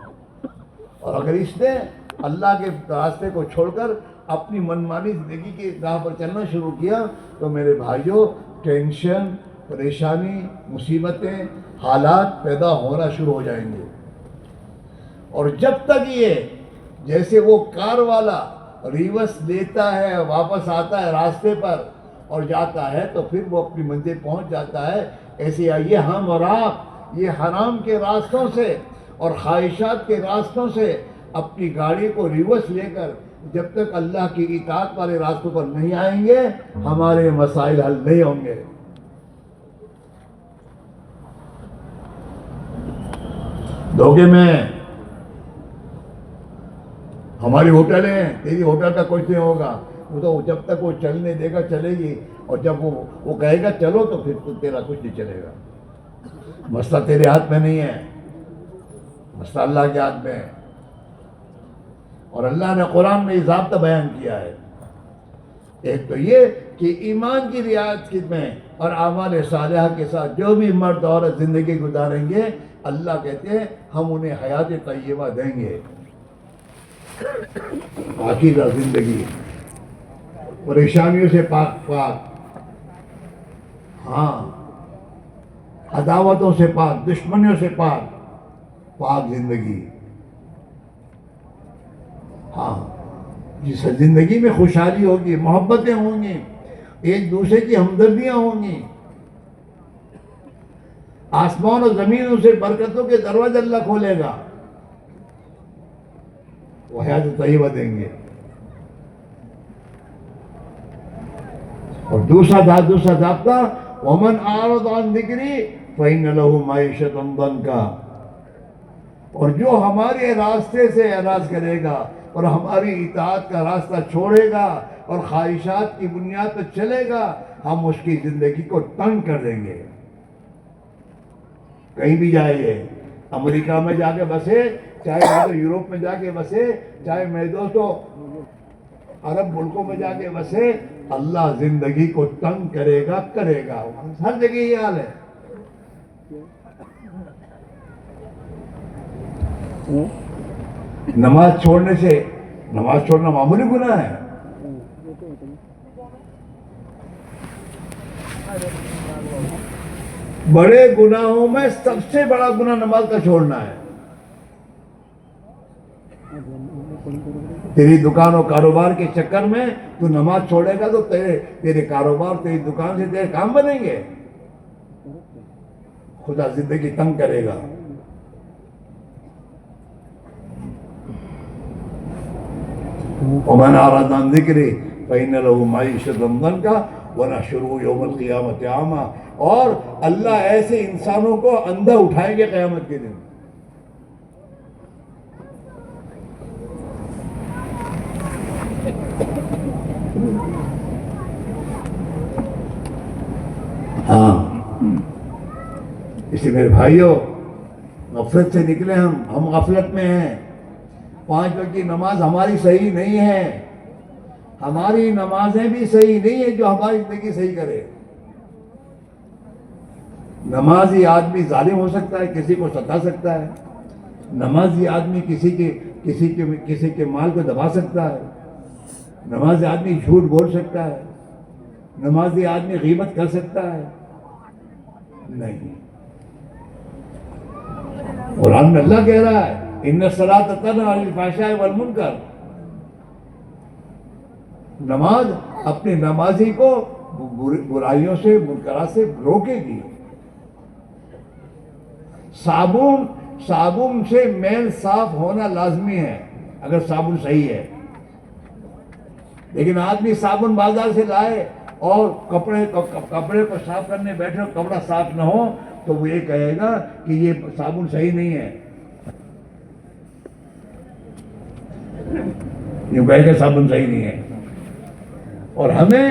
S1: اور اگر اس نے اللہ کے راستے کو چھوڑ کر اپنی منمانی زندگی کی راہ پر چلنا شروع کیا تو میرے بھائیوں ٹینشن، پریشانی، مصیبتیں، حالات پیدا ہونا شروع ہو جائیں گے. اور جب تک یہ جیسے وہ کار والا ریورس لیتا ہے واپس آتا ہے راستے پر اور جاتا ہے تو پھر وہ اپنی منزل پہنچ جاتا ہے، ایسے آئیے ہم اور آپ یہ حرام کے راستوں سے اور خواہشات کے راستوں سے اپنی گاڑی کو ریورس لے کر جب تک اللہ کی اطاعت والے راستوں پر نہیں آئیں گے ہمارے مسائل حل نہیں ہوں گے. دھوکے میں ہماری ہوٹل ہیں، تیری ہوٹل کا کچھ نہیں ہوگا، وہ تو جب تک وہ چلنے دے گا چلے گی، اور جب وہ کہے گا چلو تو پھر تو تیرا کچھ نہیں چلے گا۔ مسئلہ تیرے ہاتھ میں نہیں ہے، مسئلہ اللہ کے ہاتھ میں ہے۔ اور اللہ نے قرآن میں یہ ضابطہ بیان کیا ہے، ایک تو یہ کہ ایمان کی رعایت میں اور اعمال صالحہ کے ساتھ جو بھی مرد عورت زندگی گزاریں گے، اللہ کہتے ہیں ہم انہیں حیات طیبہ دیں گے، پاکیزہ زندگی، پریشانیوں سے پاک پاک، ہاں، عداوتوں سے پاک، دشمنیوں سے پاک پاک زندگی، ہاں، جس زندگی میں خوشحالی ہوگی، محبتیں ہوں گی، ایک دوسرے کی ہمدردیاں ہوں گی، آسمان و زمینوں سے برکتوں کے دروازے اللہ کھولے گا، وہ حیات طیبہ دیں گے۔ اور دوسرا ضابطہ وَمَنْ أَعْرَضَ عَنْ ذِكْرِي فَإِنَّ لَهُ مَعِيشَةً ضَنْكًا، اور جو ہمارے راستے سے اعراض کرے گا اور ہماری اطاعت کا راستہ چھوڑے گا اور خواہشات کی بنیاد پر چلے گا، ہم اس کی زندگی کو تنگ کر دیں گے۔ کہیں بھی جائیے، امریکہ میں جا کے بسے، چاہے یوروپ میں جا کے بسے، چاہے میرے دوستو عرب ملکوں میں جا کے بسے، اللہ زندگی کو تنگ کرے گا ہر جگہ یہ حال ہے۔ نماز چھوڑنا معمولی گناہ ہے؟ بڑے گناہوں میں سب سے بڑا گناہ نماز کا چھوڑنا ہے۔ تیری دکان و کاروبار کے چکر میں تو نماز چھوڑے گا تو تیرے کاروبار، تیری دکان سے تیرے کام بنیں گے، خدا زندگی تنگ کرے گا۔ وَمَنْ أَعْرَضَ عَنْ ذِكْرِي فَإِنَّ لَهُ مَعِيشَةً ضَنْكًا وَنَحْشُرُهُ يَوْمَ الْقِيَامَةِ أَعْمَىٰ، اور اللہ ایسے انسانوں کو اندھا اٹھائیں گے قیامت کے دن۔ ہاں، اس لیے میرے بھائیوں، غفلت سے نکلے، ہم غفلت میں ہیں۔ 5 وقت کی نماز ہماری صحیح نہیں ہے، ہماری نمازیں بھی صحیح نہیں ہیں جو ہماری زندگی صحیح کرے۔ نمازی آدمی ظالم ہو سکتا ہے، کسی کو ستا سکتا ہے، نمازی آدمی کسی کے مال کو دبا سکتا ہے، نمازی آدمی جھوٹ بول سکتا ہے، نمازی آدمی غیبت کر سکتا ہے، نہیں۔ قرآن میں اللہ کہہ رہا ہے ان الصلاۃ تنہی عن الفحشاء والمنکر، نماز اپنے نمازی کو برائیوں سے، منکرات سے روکے گی۔ صابن سے میل صاف ہونا لازمی ہے اگر صابن صحیح ہے، لیکن آدمی صابن بازار سے لائے اور کپڑے کو صاف کرنے بیٹھے اور کپڑا صاف نہ ہو تو وہ یہ کہے گا کہ یہ صابن صحیح نہیں ہے، یہ کہے گا صابن صحیح نہیں ہے۔ اور ہمیں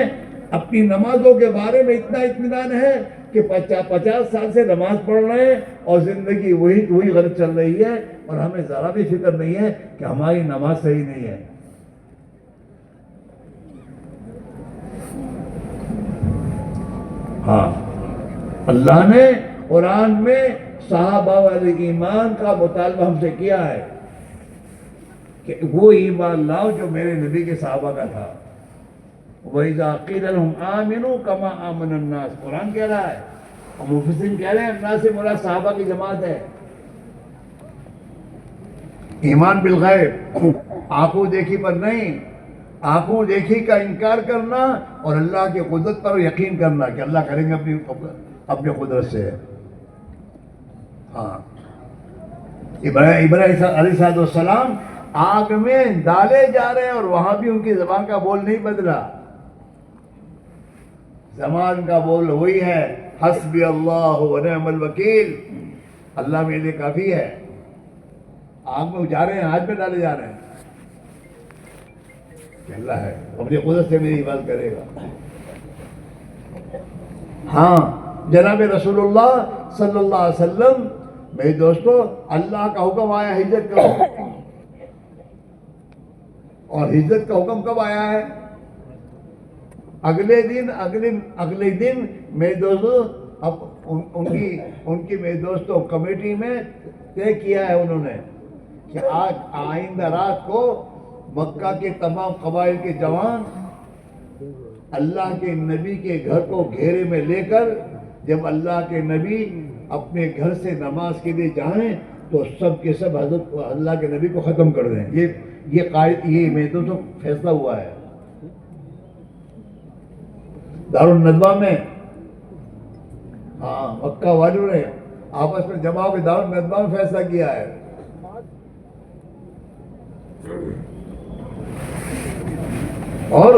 S1: اپنی نمازوں کے بارے میں اتنا اطمینان ہے کہ 50 سال سے نماز پڑھ رہے ہیں اور زندگی وہی غلط چل رہی ہے، اور ہمیں ذرا بھی فکر نہیں ہے کہ ہماری نماز صحیح نہیں ہے۔ ہاں، اللہ نے قرآن میں صحابہ والے ایمان کا مطالبہ ہم سے کیا ہے کہ وہ ایمان لاؤ جو میرے نبی کے صحابہ کا تھا۔ وَإِذَا قِيلَ لَهُمْ آمِنُوا كَمَا آمَنَ النَّاسُ، قرآن کہہ رہا ہے، اور مفسرین کہہ رہے ہیں الناس سے مراد صحابہ کی جماعت ہے۔ ایمان بالغیب، آنکھوں دیکھی پر نہیں، آنکھوں دیکھی کا انکار کرنا اور اللہ کی قدرت پر یقین کرنا کہ اللہ کریں گے اپنی قدرت سے۔ ہاں، ابراہیم علیہ السلام آگ میں ڈالے جا رہے ہیں اور وہاں بھی ان کی زبان کا بول نہیں بدلا، زبان کا بول وہی ہے، حسبی اللہ و نعم الوکیل، اللہ میرے لیے کافی ہے۔ آگ میں جا رہے ہیں، آگ میں ڈالے جا رہے ہیں کہ اللہ ہے اپنی قدرت سے میری حفاظت کرے گا. ہاں جناب رسول اللہ صلی اللہ علیہ وسلم، میرے دوستو، اللہ کا حکم آیا ہجرت کرو، اور ہجرت کا حکم کب آیا ہے؟ اگلے دن میرے دوستو، اب ان کی میرے دوستو کمیٹی میں طے کیا ہے انہوں نے کہ آج آئندہ رات کو مکہ کے تمام قبائل کے جوان اللہ کے نبی کے گھر کو گھیرے میں لے کر، جب اللہ کے نبی اپنے گھر سے نماز کے لیے جائیں تو سب کے سب حضرت اللہ کے نبی کو ختم کر دیں. یہ میرے دوستوں فیصلہ ہوا ہے دارالندوہ میں. ہاں مکہ والوں نے آپس میں جمع ہو کے دارالندوہ میں فیصلہ کیا ہے. اور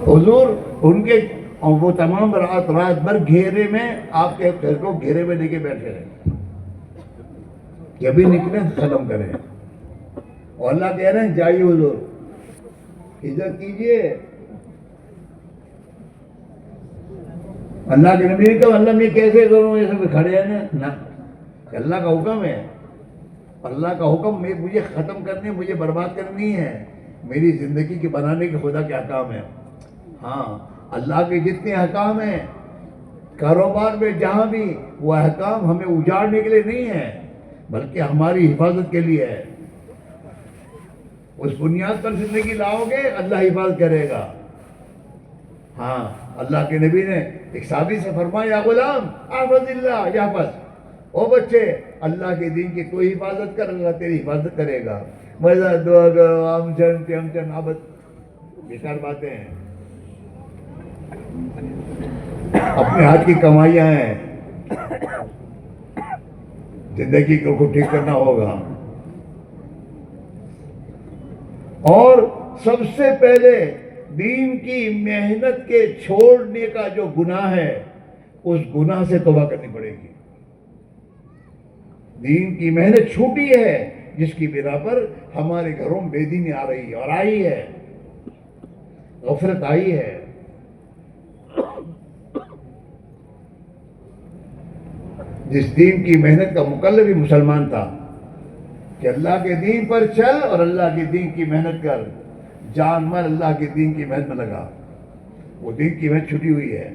S1: حضور ان کے وہ تمام رات بھر گھیرے میں، آپ کے گھر کو گھیرے میں لے کے بیٹھے رہے کہ ابھی نکلیں ختم کریں. اور اللہ کہہ رہے ہیں جائیے حضور ہجرت کیجئے. اللہ کے نبی نے کہا اللہ میں کیسے کروں، یہ سب کھڑے ہیں نا، اللہ کا حکم ہے. اللہ کا حکم مجھے ختم کرنے، مجھے برباد کرنی ہے، میری زندگی کے بنانے کے خدا کے احکام ہیں. ہاں اللہ کے جتنے احکام ہیں کاروبار میں جہاں بھی، وہ احکام ہمیں اجاڑنے کے لیے نہیں ہیں بلکہ ہماری حفاظت کے لیے ہے. اس بنیاد پر زندگی لاؤ گے اللہ حفاظت کرے گا. ہاں اللہ کے نبی نے ایک صحابی سے فرمایا یا غلام احفظ اللہ یحفظ، او بچے اللہ کے دین کی کوئی حفاظت کر، اللہ تیری حفاظت کرے گا. مزہ دعا کرو ہم چن عبد، بیکار باتیں ہیں. اپنے ہاتھ کی کمائیاں ہیں، زندگی کو ٹھیک کرنا ہوگا. اور سب سے پہلے دین کی محنت کے چھوڑنے کا جو گناہ ہے، اس گناہ سے توبہ کرنی پڑے گی. دین کی محنت چھوٹی ہے جس کی بنا پر ہمارے گھروں میں بے دینی آ رہی ہے، اور آئی ہے، غفلت آئی ہے. جس دین کی محنت کا مکلف ہی مسلمان تھا کہ اللہ کے دین پر چل اور اللہ کے دین کی محنت کر، جان مال اللہ کے دین کی محنت میں لگا. وہ دین کی محنت چھٹی ہوئی ہے.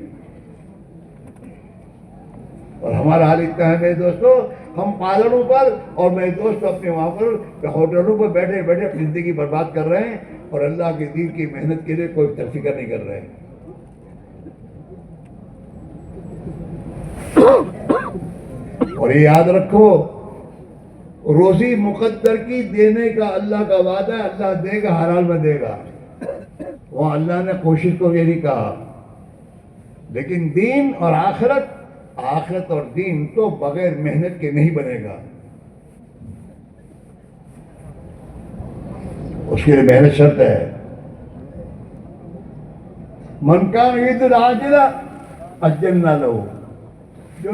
S1: اور ہمارا حال اتنا ہے میرے دوستو، ہم پالڑوں پر اور میرے دوست اپنے وہاں پر ہوٹلوں پر بیٹھے بیٹھے اپنی زندگی برباد کر رہے ہیں اور اللہ کے دین کی محنت کے لیے کوئی فکر نہیں کر رہے ہیں. اور یہ یاد رکھو، روزی مقدر کی دینے کا اللہ کا وعدہ ہے، اللہ دے گا، ہر حال میں دے گا. وہاں اللہ نے کوشش کو یہ نہیں کہا. لیکن دین اور آخرت اور دین تو بغیر محنت کے نہیں بنے گا. اس کے لیے محنت شرط ہے. من کان یرید العاجلہ عجلنا لہ، جو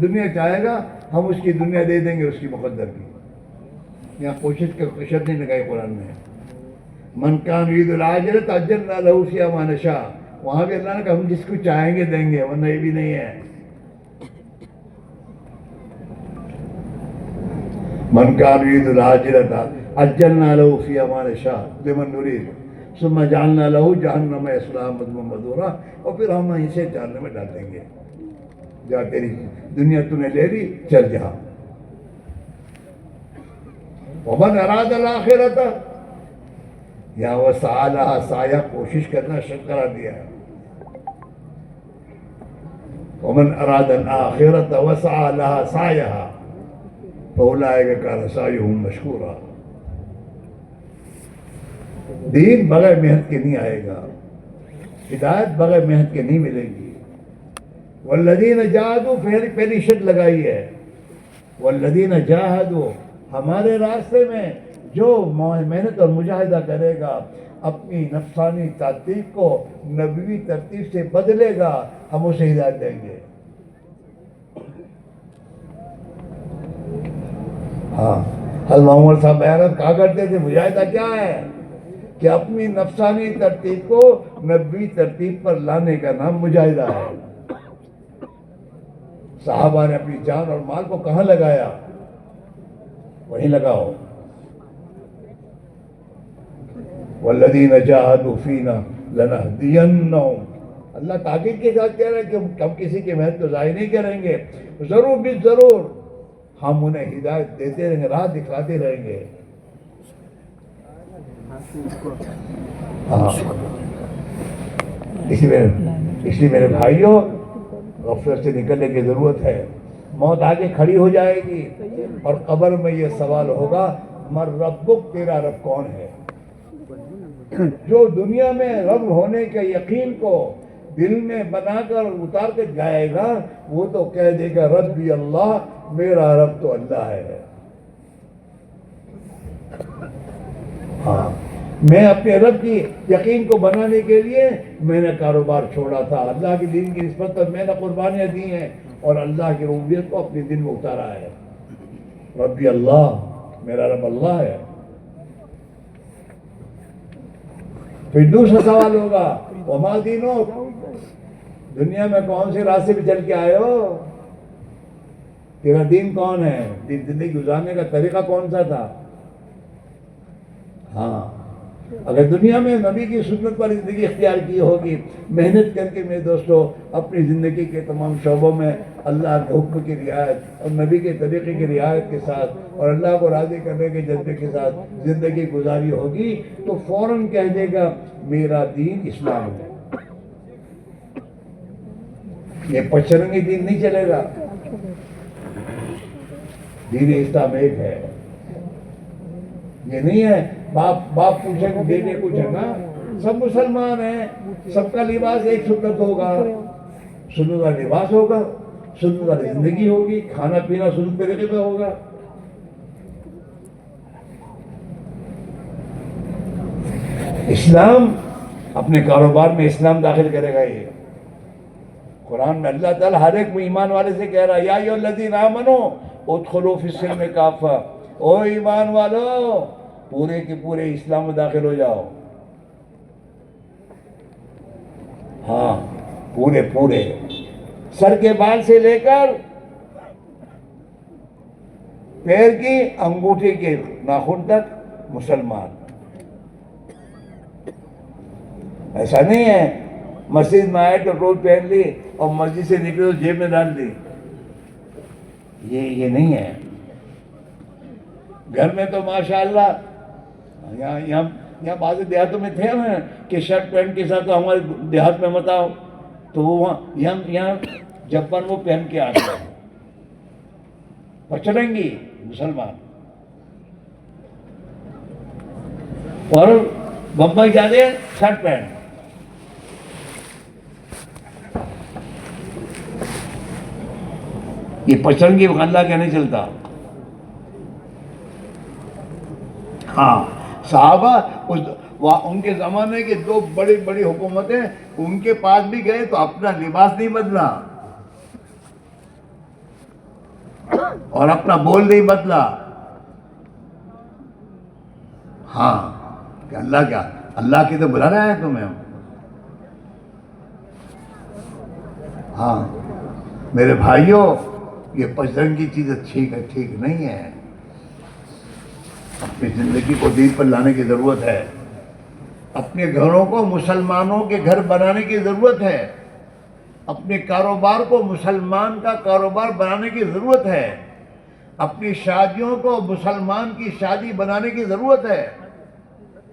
S1: دنیا چاہے گا ہم اس کی دنیا دے دیں گے، اس کی مقدر کی. یہاں کوشش کا شرط نہیں لگائی قرآن میں. من کان یرید العاجلہ عجلنا لہ فیہا ما نشاء، وہاں بھی اللہ نے کہا ہم جس کو چاہیں گے دیں گے، ورنہ یہ بھی نہیں ہے. من کان یرید العاجلۃ عجلنا لہ فیہا ما نشاء لمن نرید ثم جعلنا لہ جہنم یصلاها مذموما مدحورا، اور پھر ہم اسے جہنم میں ڈال دیں گے. جا تیری دنیا تو نے لے لی، چل جا. ومن اراد الآخرۃ، یا وسعی لہا سعیہا، کوشش کرنا شرط قرار دیا ہے. ومن اراد الآخرۃ وسعی لہا سعیہا فاولئک کان سعیہم مشکورا. دین بغیر محنت کے نہیں آئے گا، ہدایت بغیر محنت کے نہیں ملے گی. والذین جاہدوا، پہلی شرط لگائی ہے، والذین جاہدوا، ہمارے راستے میں جو محنت اور مجاہدہ کرے گا، اپنی نفسانی ترتیب کو نبوی ترتیب سے بدلے گا، ہم اسے ہدایت دیں گے. ہاں حضرت محمد صاحب بیانات کہا کرتے تھے مجاہدہ کیا ہے کہ اپنی نفسانی ترتیب کو نبوی ترتیب پر لانے کا نام مجاہدہ ہے. صحابہ نے اپنی جان اور مال کو کہاں لگایا؟ وہیں لگاؤ. والذین جاہدوا فینا لنہدینہم. اللہ تاکید کے ساتھ کہہ رہا ہے کہ ہم کسی کی محنت کو ضائع نہیں کریں گے، ضرور بھی ضرور ہم انہیں ہدایت دیتے رہیں گے، راہ دکھاتے رہیں گے. ہاں اس لیے میرے بھائیوں غفلت سے نکلنے کی ضرورت ہے. موت آگے کھڑی ہو جائے گی اور قبر میں یہ سوال ہوگا مر ربک، تیرا رب کون ہے؟ جو دنیا میں رب ہونے کے یقین کو دل میں بنا کر اتار کے جائے گا وہ تو کہہ دے گا ربی اللہ، میرا رب تو اللہ ہے. ہاں میں اپنے رب کی یقین کو بنانے کے لیے میں نے کاروبار چھوڑا تھا، اللہ کے دین کی نسبت پر میں نے قربانیاں دی ہیں اور اللہ کی ربوبیت کو اپنے دل میں اتارا ہے. ربی اللہ، میرا رب اللہ ہے. پھر دوسرا سوال ہوگا وما دینک، دنیا میں کون سے راستے پہ چل کے آئے ہو؟ تیرا دین کون ہے؟ زندگی گزارنے کا طریقہ کون سا تھا؟ ہاں اگر دنیا میں نبی کی سنت پر زندگی اختیار کی ہوگی، محنت کر کے میرے دوستو اپنی زندگی کے تمام شعبوں میں اللہ کے حکم کی رعایت اور نبی کے طریقے کی رعایت کے ساتھ اور اللہ کو راضی کرنے کے جذبے کے ساتھ زندگی گزاری ہوگی تو فوراً کہہ دے گا میرا دین اسلام ہے. یہ پچرنگی دین نہیں چلے گا. دین اسلام ایک ہے. یہ نہیں ہے باپ پوچھے گا بیٹے پوچھے گا، سب مسلمان ہیں، سب کا لباس ایک سنت ہوگا، سنت کا لباس ہوگا، سنت والی زندگی ہوگی، کھانا پینا سنت طریقے پہ ہوگا. اسلام اپنے کاروبار میں اسلام داخل کرے گا. یہ قرآن میں اللہ تعالیٰ ہر ایک ایمان والے سے کہہ رہا ہے یا ایھا الذین آمنوا ادخلوا فی السلم کافہ، او ایمان والو پورے کے پورے اسلام میں داخل ہو جاؤ. ہاں پورے سر کے بال سے لے کر پیر کی انگوٹھی کے ناخن تک مسلمان. ایسا نہیں ہے مسجد میں آئے تو روز پہن لی اور مسجد سے نکلے تو جیب میں ڈال دی. یہ نہیں ہے. گھر میں تو ماشاءاللہ یہاں بعض دیہاتوں میں تھے نا کہ شرٹ پینٹ کے ساتھ تو ہمارے دیہات میں مت آؤ، تو وہ یہاں جبن وہ پہن کے آتے ہیں. پچڑنگی مسلمان. اور بمبئی جاتے ہیں شرٹ پینٹ. یہ پچڑنگی اللہ کا نہیں چلتا. ہاں صحابہ ان کے زمانے کے دو بڑی بڑی حکومتیں ان کے پاس بھی گئے تو اپنا لباس نہیں بدلا اور اپنا بول نہیں بدلا. ہاں کہ اللہ کی تو بلا رہا ہے تمہیں. ہاں میرے بھائیوں یہ پچرنگی چیز ٹھیک نہیں ہے. اپنی زندگی کو دین پر لانے کی ضرورت ہے. اپنے گھروں کو مسلمانوں کے گھر بنانے کی ضرورت ہے. اپنے کاروبار کو مسلمان کا کاروبار بنانے کی ضرورت ہے. اپنی شادیوں کو مسلمان کی شادی بنانے کی ضرورت ہے.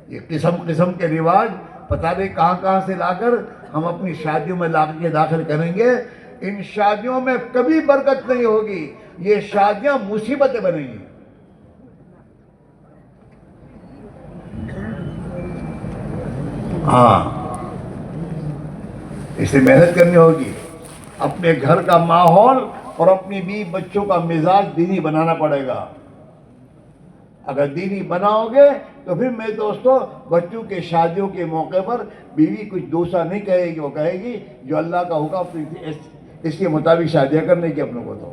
S1: یہ قسم کے رواج پتہ نہیں کہاں سے لا کر ہم اپنی شادیوں میں لا کے داخل کریں گے. ان شادیوں میں کبھی برکت نہیں ہوگی. یہ شادیاں مصیبتیں بنیں گی. ہاں اسے محنت کرنی ہوگی. اپنے گھر کا ماحول اور اپنی بیوی بچوں کا مزاج دینی بنانا پڑے گا. اگر دینی بناؤ گے تو پھر میرے دوستو بچوں کے شادیوں کے موقع پر بیوی کچھ دوسرا نہیں کہے گی. وہ کہے گی جو اللہ کا حکم اس کے مطابق شادیاں کرنے کی اپنے کو. تو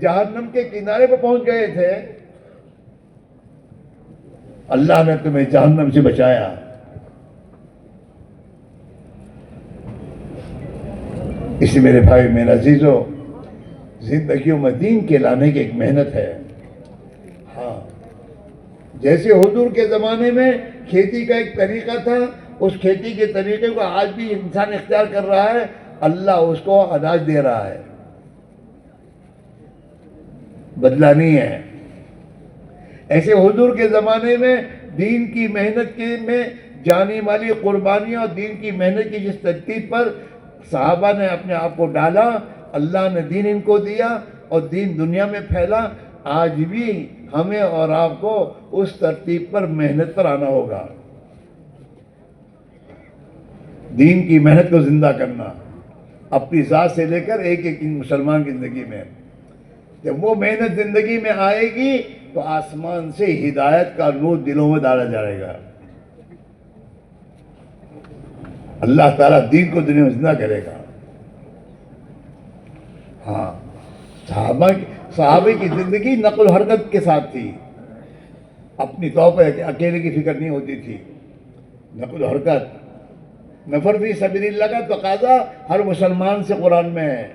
S1: جہنم کے کنارے پہ پہنچ گئے تھے، اللہ نے تمہیں جہنم سے بچایا۔ اس لیے میرے بھائی، میرے عزیزو، زندگیوں میں دین کے لانے کی ایک محنت ہے۔ ہاں، جیسے حضور کے زمانے میں کھیتی کا ایک طریقہ تھا، اس کھیتی کے طریقے کو آج بھی انسان اختیار کر رہا ہے، اللہ اس کو اناج دے رہا ہے، بدلہ نہیں ہے۔ ایسے حضور کے زمانے میں دین کی محنت میں جانی مالی قربانیاں اور دین کی محنت کی جس ترتیب پر صحابہ نے اپنے آپ کو ڈالا، اللہ نے دین ان کو دیا اور دین دنیا میں پھیلا۔ آج بھی ہمیں اور آپ کو اس ترتیب پر محنت پر آنا ہوگا، دین کی محنت کو زندہ کرنا، اپنی ذات سے لے کر ایک ایک مسلمان کی زندگی میں۔ جب وہ محنت زندگی میں آئے گی تو آسمان سے ہدایت کا نور دلوں میں ڈالا جائے گا، اللہ تعالیٰ دین کو دنیا میں زندہ کرے گا۔ ہاں، صحابہ کی زندگی نقل و حرکت کے ساتھ تھی، اپنی طور پر اکیلے کی فکر نہیں ہوتی تھی، نقل و حرکت۔ نفر فی سبیل اللہ کا تقاضا ہر مسلمان سے قرآن میں ہے،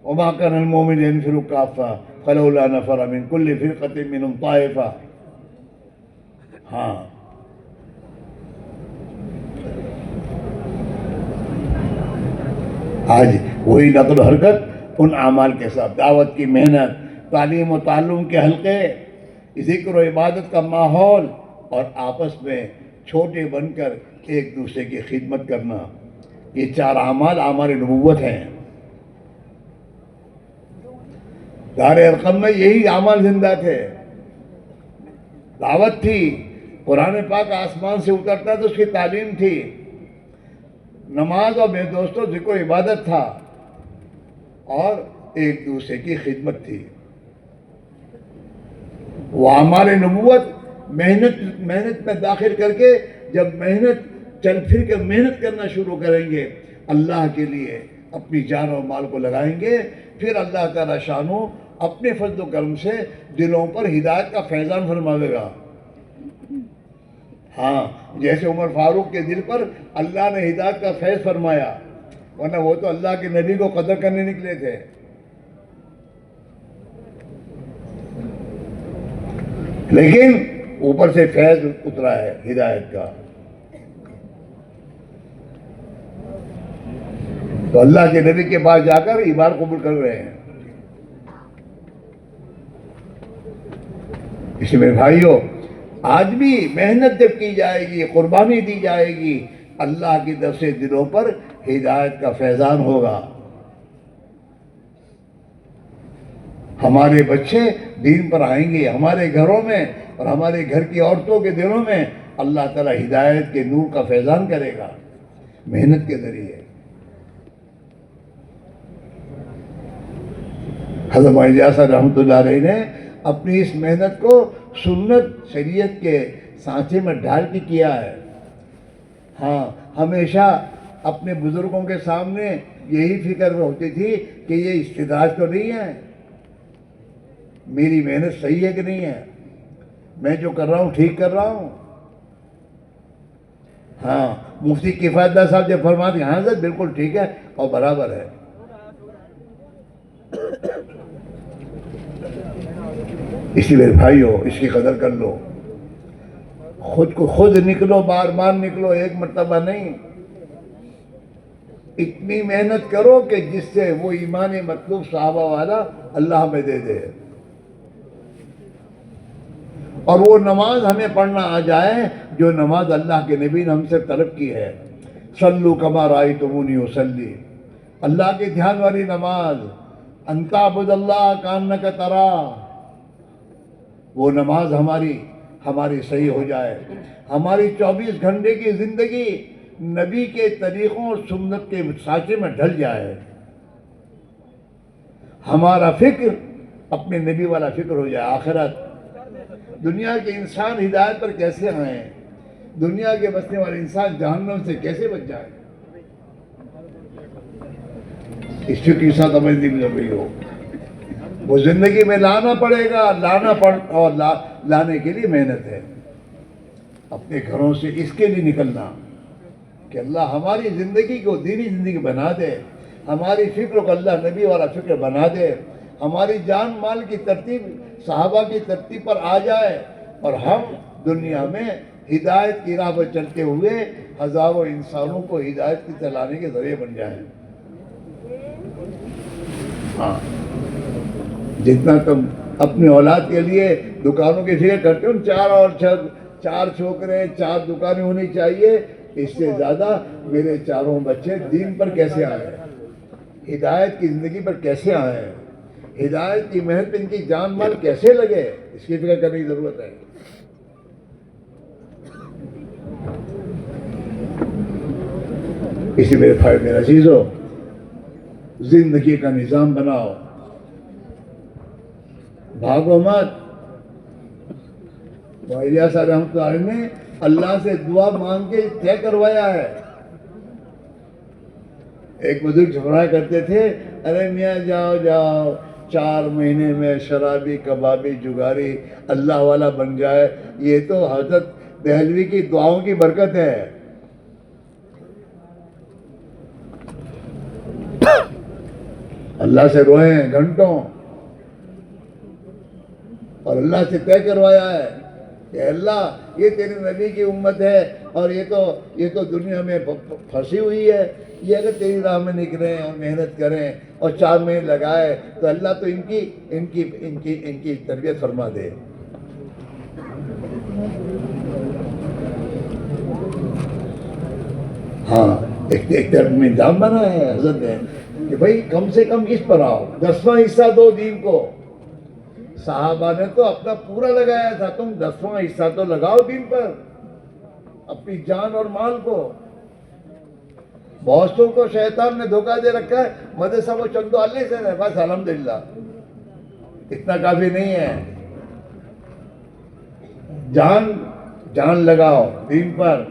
S1: وما كان المؤمن ينفر كافة فلولا نفر من كل فرقة منهم طائفة۔ ہاں، آج وہی نقل و حرکت ان اعمال کے ساتھ، دعوت کی محنت، تعلیم و تعلم کے حلقے، ذکر و عبادت کا ماحول، اور آپس میں چھوٹے بن کر ایک دوسرے کی خدمت کرنا، یہ چار اعمال اعمال نبوت ہیں۔ دار ارقم میں یہی اعمال زندہ تھے، دعوت تھی، قرآن پاک آسمان سے اترتا تو اس کی تعلیم تھی، نماز اور میرے دوستوں ذکر و عبادت تھا، اور ایک دوسرے کی خدمت تھی۔ وہ اعمال نبوت محنت میں داخل کر کے جب چل پھر کے محنت کرنا شروع کریں گے، اللہ کے لیے اپنی جان اور مال کو لگائیں گے، پھر اللہ تعالیٰ شانو اپنے فضل و کرم سے دلوں پر ہدایت کا فیضان فرماوے گا۔ ہاں، جیسے عمر فاروق کے دل پر اللہ نے ہدایت کا فیض فرمایا، ورنہ وہ تو اللہ کے نبی کو قدر کرنے نکلے تھے۔ لیکن اوپر سے فیض اترا ہے ہدایت کا، تو اللہ کے نبی کے پاس جا کر ایمان قبول کر رہے ہیں۔ اس لیے میرے بھائیوں، آج بھی محنت جب کی جائے گی، قربانی دی جائے گی، اللہ کی طرف سے دلوں پر ہدایت کا فیضان ہوگا، ہمارے بچے دین پر آئیں گے، ہمارے گھروں میں اور ہمارے گھر کی عورتوں کے دلوں میں اللہ تعالیٰ ہدایت کے نور کا فیضان کرے گا محنت کے ذریعے۔ حضرت مولانا الیاس رحمۃ اللہ علیہ نے اپنی اس محنت کو سنت شریعت کے سانچے میں ڈال کے کیا ہے۔ ہاں، ہمیشہ اپنے بزرگوں کے سامنے یہی فکر ہوتی تھی کہ یہ استدراج تو نہیں ہے، میری محنت صحیح ہے کہ نہیں ہے، میں جو کر رہا ہوں ٹھیک کر رہا ہوں۔ ہاں، مفتی کفایت اللہ صاحب جب فرماتے ہیں ہاں حضرت بالکل ٹھیک ہے اور برابر ہے، اس لیے بھائیو اس کی قدر کر لو، خود کو خود نکلو، بار بار نکلو، ایک مرتبہ نہیں، اتنی محنت کرو کہ جس سے وہ ایمان مطلوب صحابہ والا اللہ ہمیں دے دے، اور وہ نماز ہمیں پڑھنا آ جائے جو نماز اللہ کے نبی نے ہم سے طلب کی ہے، صلو کما رأیتمونی اصلی، اللہ کے دھیان والی نماز، ان تعبد اللہ کانک تراہ، وہ نماز ہماری صحیح ہو جائے، ہماری 24 گھنٹے کی زندگی نبی کے طریقوں اور سنت کے سانچے میں ڈھل جائے، ہمارا فکر اپنے نبی والا فکر ہو جائے۔ آخرت دنیا کے انسان ہدایت پر کیسے آئیں، دنیا کے بسنے والے انسان جہنم سے کیسے بچ جائے، اس فکر کے ساتھ ہمیں دل لگ رہی ہو۔ وہ زندگی میں لانا پڑے گا، اور لانے کے لیے محنت ہے. اپنے گھروں سے اس کے لیے نکلنا کہ اللہ ہماری زندگی کو دینی زندگی بنا دے، ہماری فکر کو اللہ نبی والا فکر بنا دے، ہماری جان مال کی ترتیب صحابہ کی ترتیب پر آ جائے، اور ہم دنیا میں ہدایت کی راہ پر چلتے ہوئے ہزاروں انسانوں کو ہدایت کی چلانے کے ذریعے بن جائیں. ہاں، جتنا تم اپنی اولاد کے لیے دکانوں کی فکر کرتے ہو، چار چھوکرے 4 دکانیں ہونی چاہیے، اس سے زیادہ میرے 4 بچے دین پر کیسے آئے، ہدایت کی زندگی پر کیسے آئے، ہدایت کی محنت ان کی جان مال کیسے لگے، اس کی فکر کرنے کی ضرورت ہے. اسی میرے بھائی میرے عزیزو، زندگی کا نظام بناؤ، بھاگو مت. الیاس صاحب رحمۃ اللہ علیہ نے اللہ سے دعا مانگ کے طے کروایا ہے. ایک بزرگ جھگڑا کرتے تھے، ارے میاں جاؤ 4 مہینے میں شرابی کبابی جگاری اللہ والا بن جائے، یہ تو حضرت دہلوی کی دعاؤں کی برکت ہے. اللہ سے روئیں گھنٹوں، اور اللہ سے طے کروایا ہے کہ اللہ یہ تیرے نبی کی امت ہے، اور یہ تو دنیا میں پھنسی ہوئی ہے، یہ اگر تیری راہ میں نکلیں اور محنت کریں اور 4 مہینے لگائے تو اللہ تو ان کی تربیت فرما دے. ہاں، ایک نظام بنا ہے حضرت نے کہ بھائی کم سے کم اس پر آؤ، 10واں حصہ دو دین کو. صحابہ نے تو اپنا پورا لگایا تھا، تم 10واں حصہ تو لگاؤ دین پر، اپنی جان اور مال کو. بہتوں کو شیطان نے دھوکہ دے رکھا ہے، مدرسہ وہ چندو اللہ سے ہے، بس الحمدللہ اتنا کافی نہیں ہے. جان لگاؤ دین پر.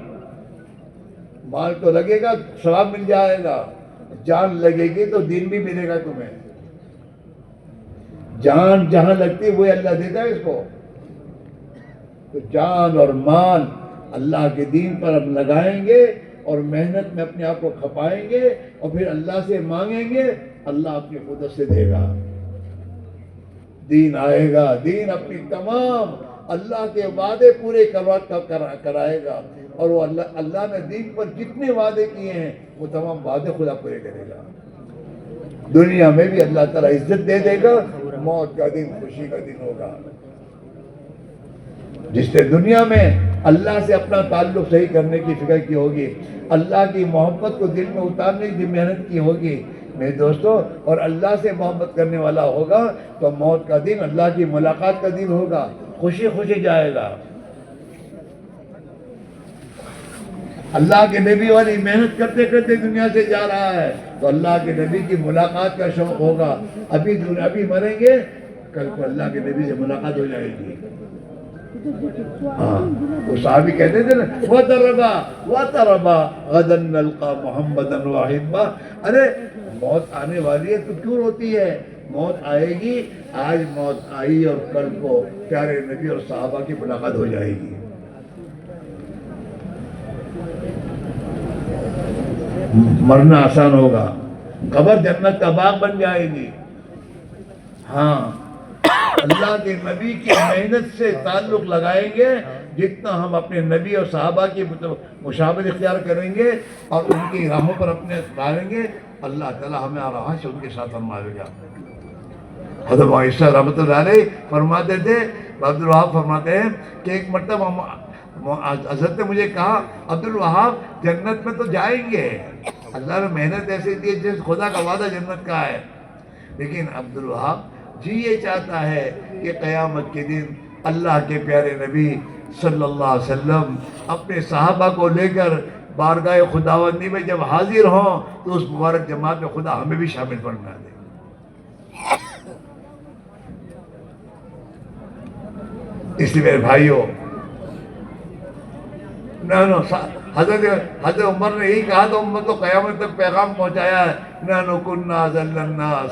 S1: مال تو لگے گا، ثواب مل جائے گا، جان لگے گی تو دین بھی ملے گا تمہیں. جان جہاں لگتی ہے وہ اللہ دیتا ہے اس کو. تو جان اور مال اللہ کے دین پر ہم لگائیں گے اور محنت میں اپنے آپ کو کھپائیں گے اور پھر اللہ سے مانگیں گے، اللہ اپنی قدرت سے دے گا. دین آئے گا، دین اپنی تمام اللہ کے وعدے پورے کرائے گا، اور وہ اللہ نے دین پر جتنے وعدے کیے ہیں وہ تمام وعدے خدا پورے کرے گا. دنیا میں بھی اللہ تعالیٰ عزت دے دے گا، موت کا دن خوشی کا دن ہوگا. جس نے دنیا میں اللہ سے اپنا تعلق صحیح کرنے کی فکر کی ہوگی، اللہ کی محبت کو دل میں اتارنے کی محنت کی ہوگی میرے دوستو، اور اللہ سے محبت کرنے والا ہوگا تو موت کا دن اللہ کی ملاقات کا دن ہوگا، خوشی خوشی جائے گا. اللہ کے نبی والی محنت کرتے کرتے دنیا سے جا رہا ہے تو اللہ کے نبی کی ملاقات کا شوق ہوگا. ابھی مریں گے، کل کو اللہ کے نبی سے ملاقات ہو جائے گی. ہاں، وہ صحابی کہتے تھے نا، وَتَرَبَا غَدًا نَلْقَى مُحَمَّدًا وَحِبًّا. ارے موت آنے والی ہے تو کیوں روتی ہے؟ موت آئے گی، آج موت آئی اور کل کو پیارے نبی اور صحابہ کی ملاقات ہو جائے گی. مرنا آسان ہوگا، قبر جنت کا باغ بن جائے گی. ہاں، اللہ کے نبی کی محنت سے تعلق لگائیں گے، جتنا ہم اپنے نبی اور صحابہ کی مشابہت اختیار کریں گے اور ان کی راہوں پر اپنے ڈالیں گے، اللہ تعالیٰ ہمیں راہ سے ان کے ساتھ فرمائے گا. حضرت عیسیٰ رحمۃ اللہ علیہ فرماتے تھے، عبدالوہاب فرماتے ہیں کہ ایک مرتبہ حضرت نے مجھے کہا، عبدالوہاب جنت میں تو جائیں گے، اللہ نے محنت ایسے دی ہے جیسے خدا کا وعدہ جنت کا ہے، لیکن عبدالوہاب جی یہ چاہتا ہے کہ قیامت کے دن اللہ کے پیارے نبی صلی اللہ علیہ وسلم اپنے صحابہ کو لے کر بارگاہ خداوندی میں جب حاضر ہوں تو اس مبارک جماعت میں خدا ہمیں بھی شامل فرما دے. اس لیے میرے بھائیوں، حضرت عمر نے یہی کہا تو امت کو قیامت تک پیغام پہنچایا ہے، نحن كنا أذل الناس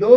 S1: 2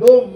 S1: 2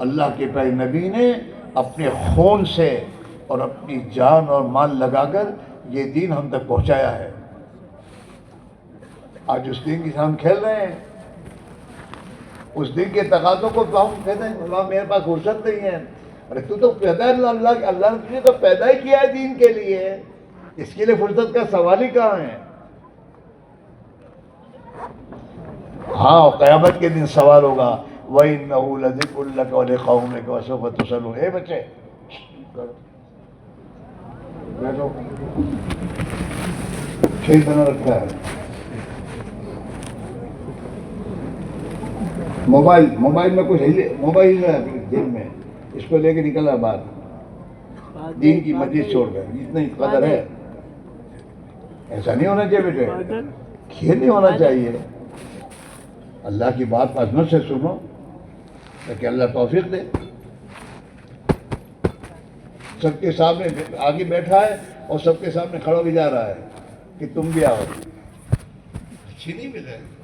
S1: اللہ کے پیارے نبی نے اپنے خون سے اور اپنی جان اور مال لگا کر یہ دین ہم تک پہنچایا ہے. آج اس دین کے ساتھ ہم کھیل رہے ہیں. اس دن کے تقاضوں کو تو ہم کہتے ہیں اللہ میرے پاس فرصت نہیں ہے. ارے تو پیدا ہے اللہ نے تجھے تو پیدا ہی کیا ہے دین کے لیے. اس کے لیے فرصت کا سوال ہی کہاں ہے؟ ہاں قیامت کے دن سوال ہوگا وَإِنَّهُ لَذِكْرٌ لَكَ وَلِقَوْمِكَ وَسَوْفَ تُسْأَلُونَ. اے بچے بیٹھو، ٹھیک بنا رکھا ہے. موبائل میں کچھ موبائل ہے جیب میں، اس کو لے کے نکلا باہر دین کی مجلس چھوڑ کر. اتنی قدر ہے. ایسا نہیں ہونا چاہیے بیٹے، کھیل نہیں ہونا چاہیے. اللہ کی بات عظمت سے سنو تاکہ اللہ توفیق دے. سب کے سامنے آگے بیٹھا ہے اور سب کے سامنے کھڑا بھی جا رہا ہے کہ تم بھی آؤ. اچھی نہیں ملے.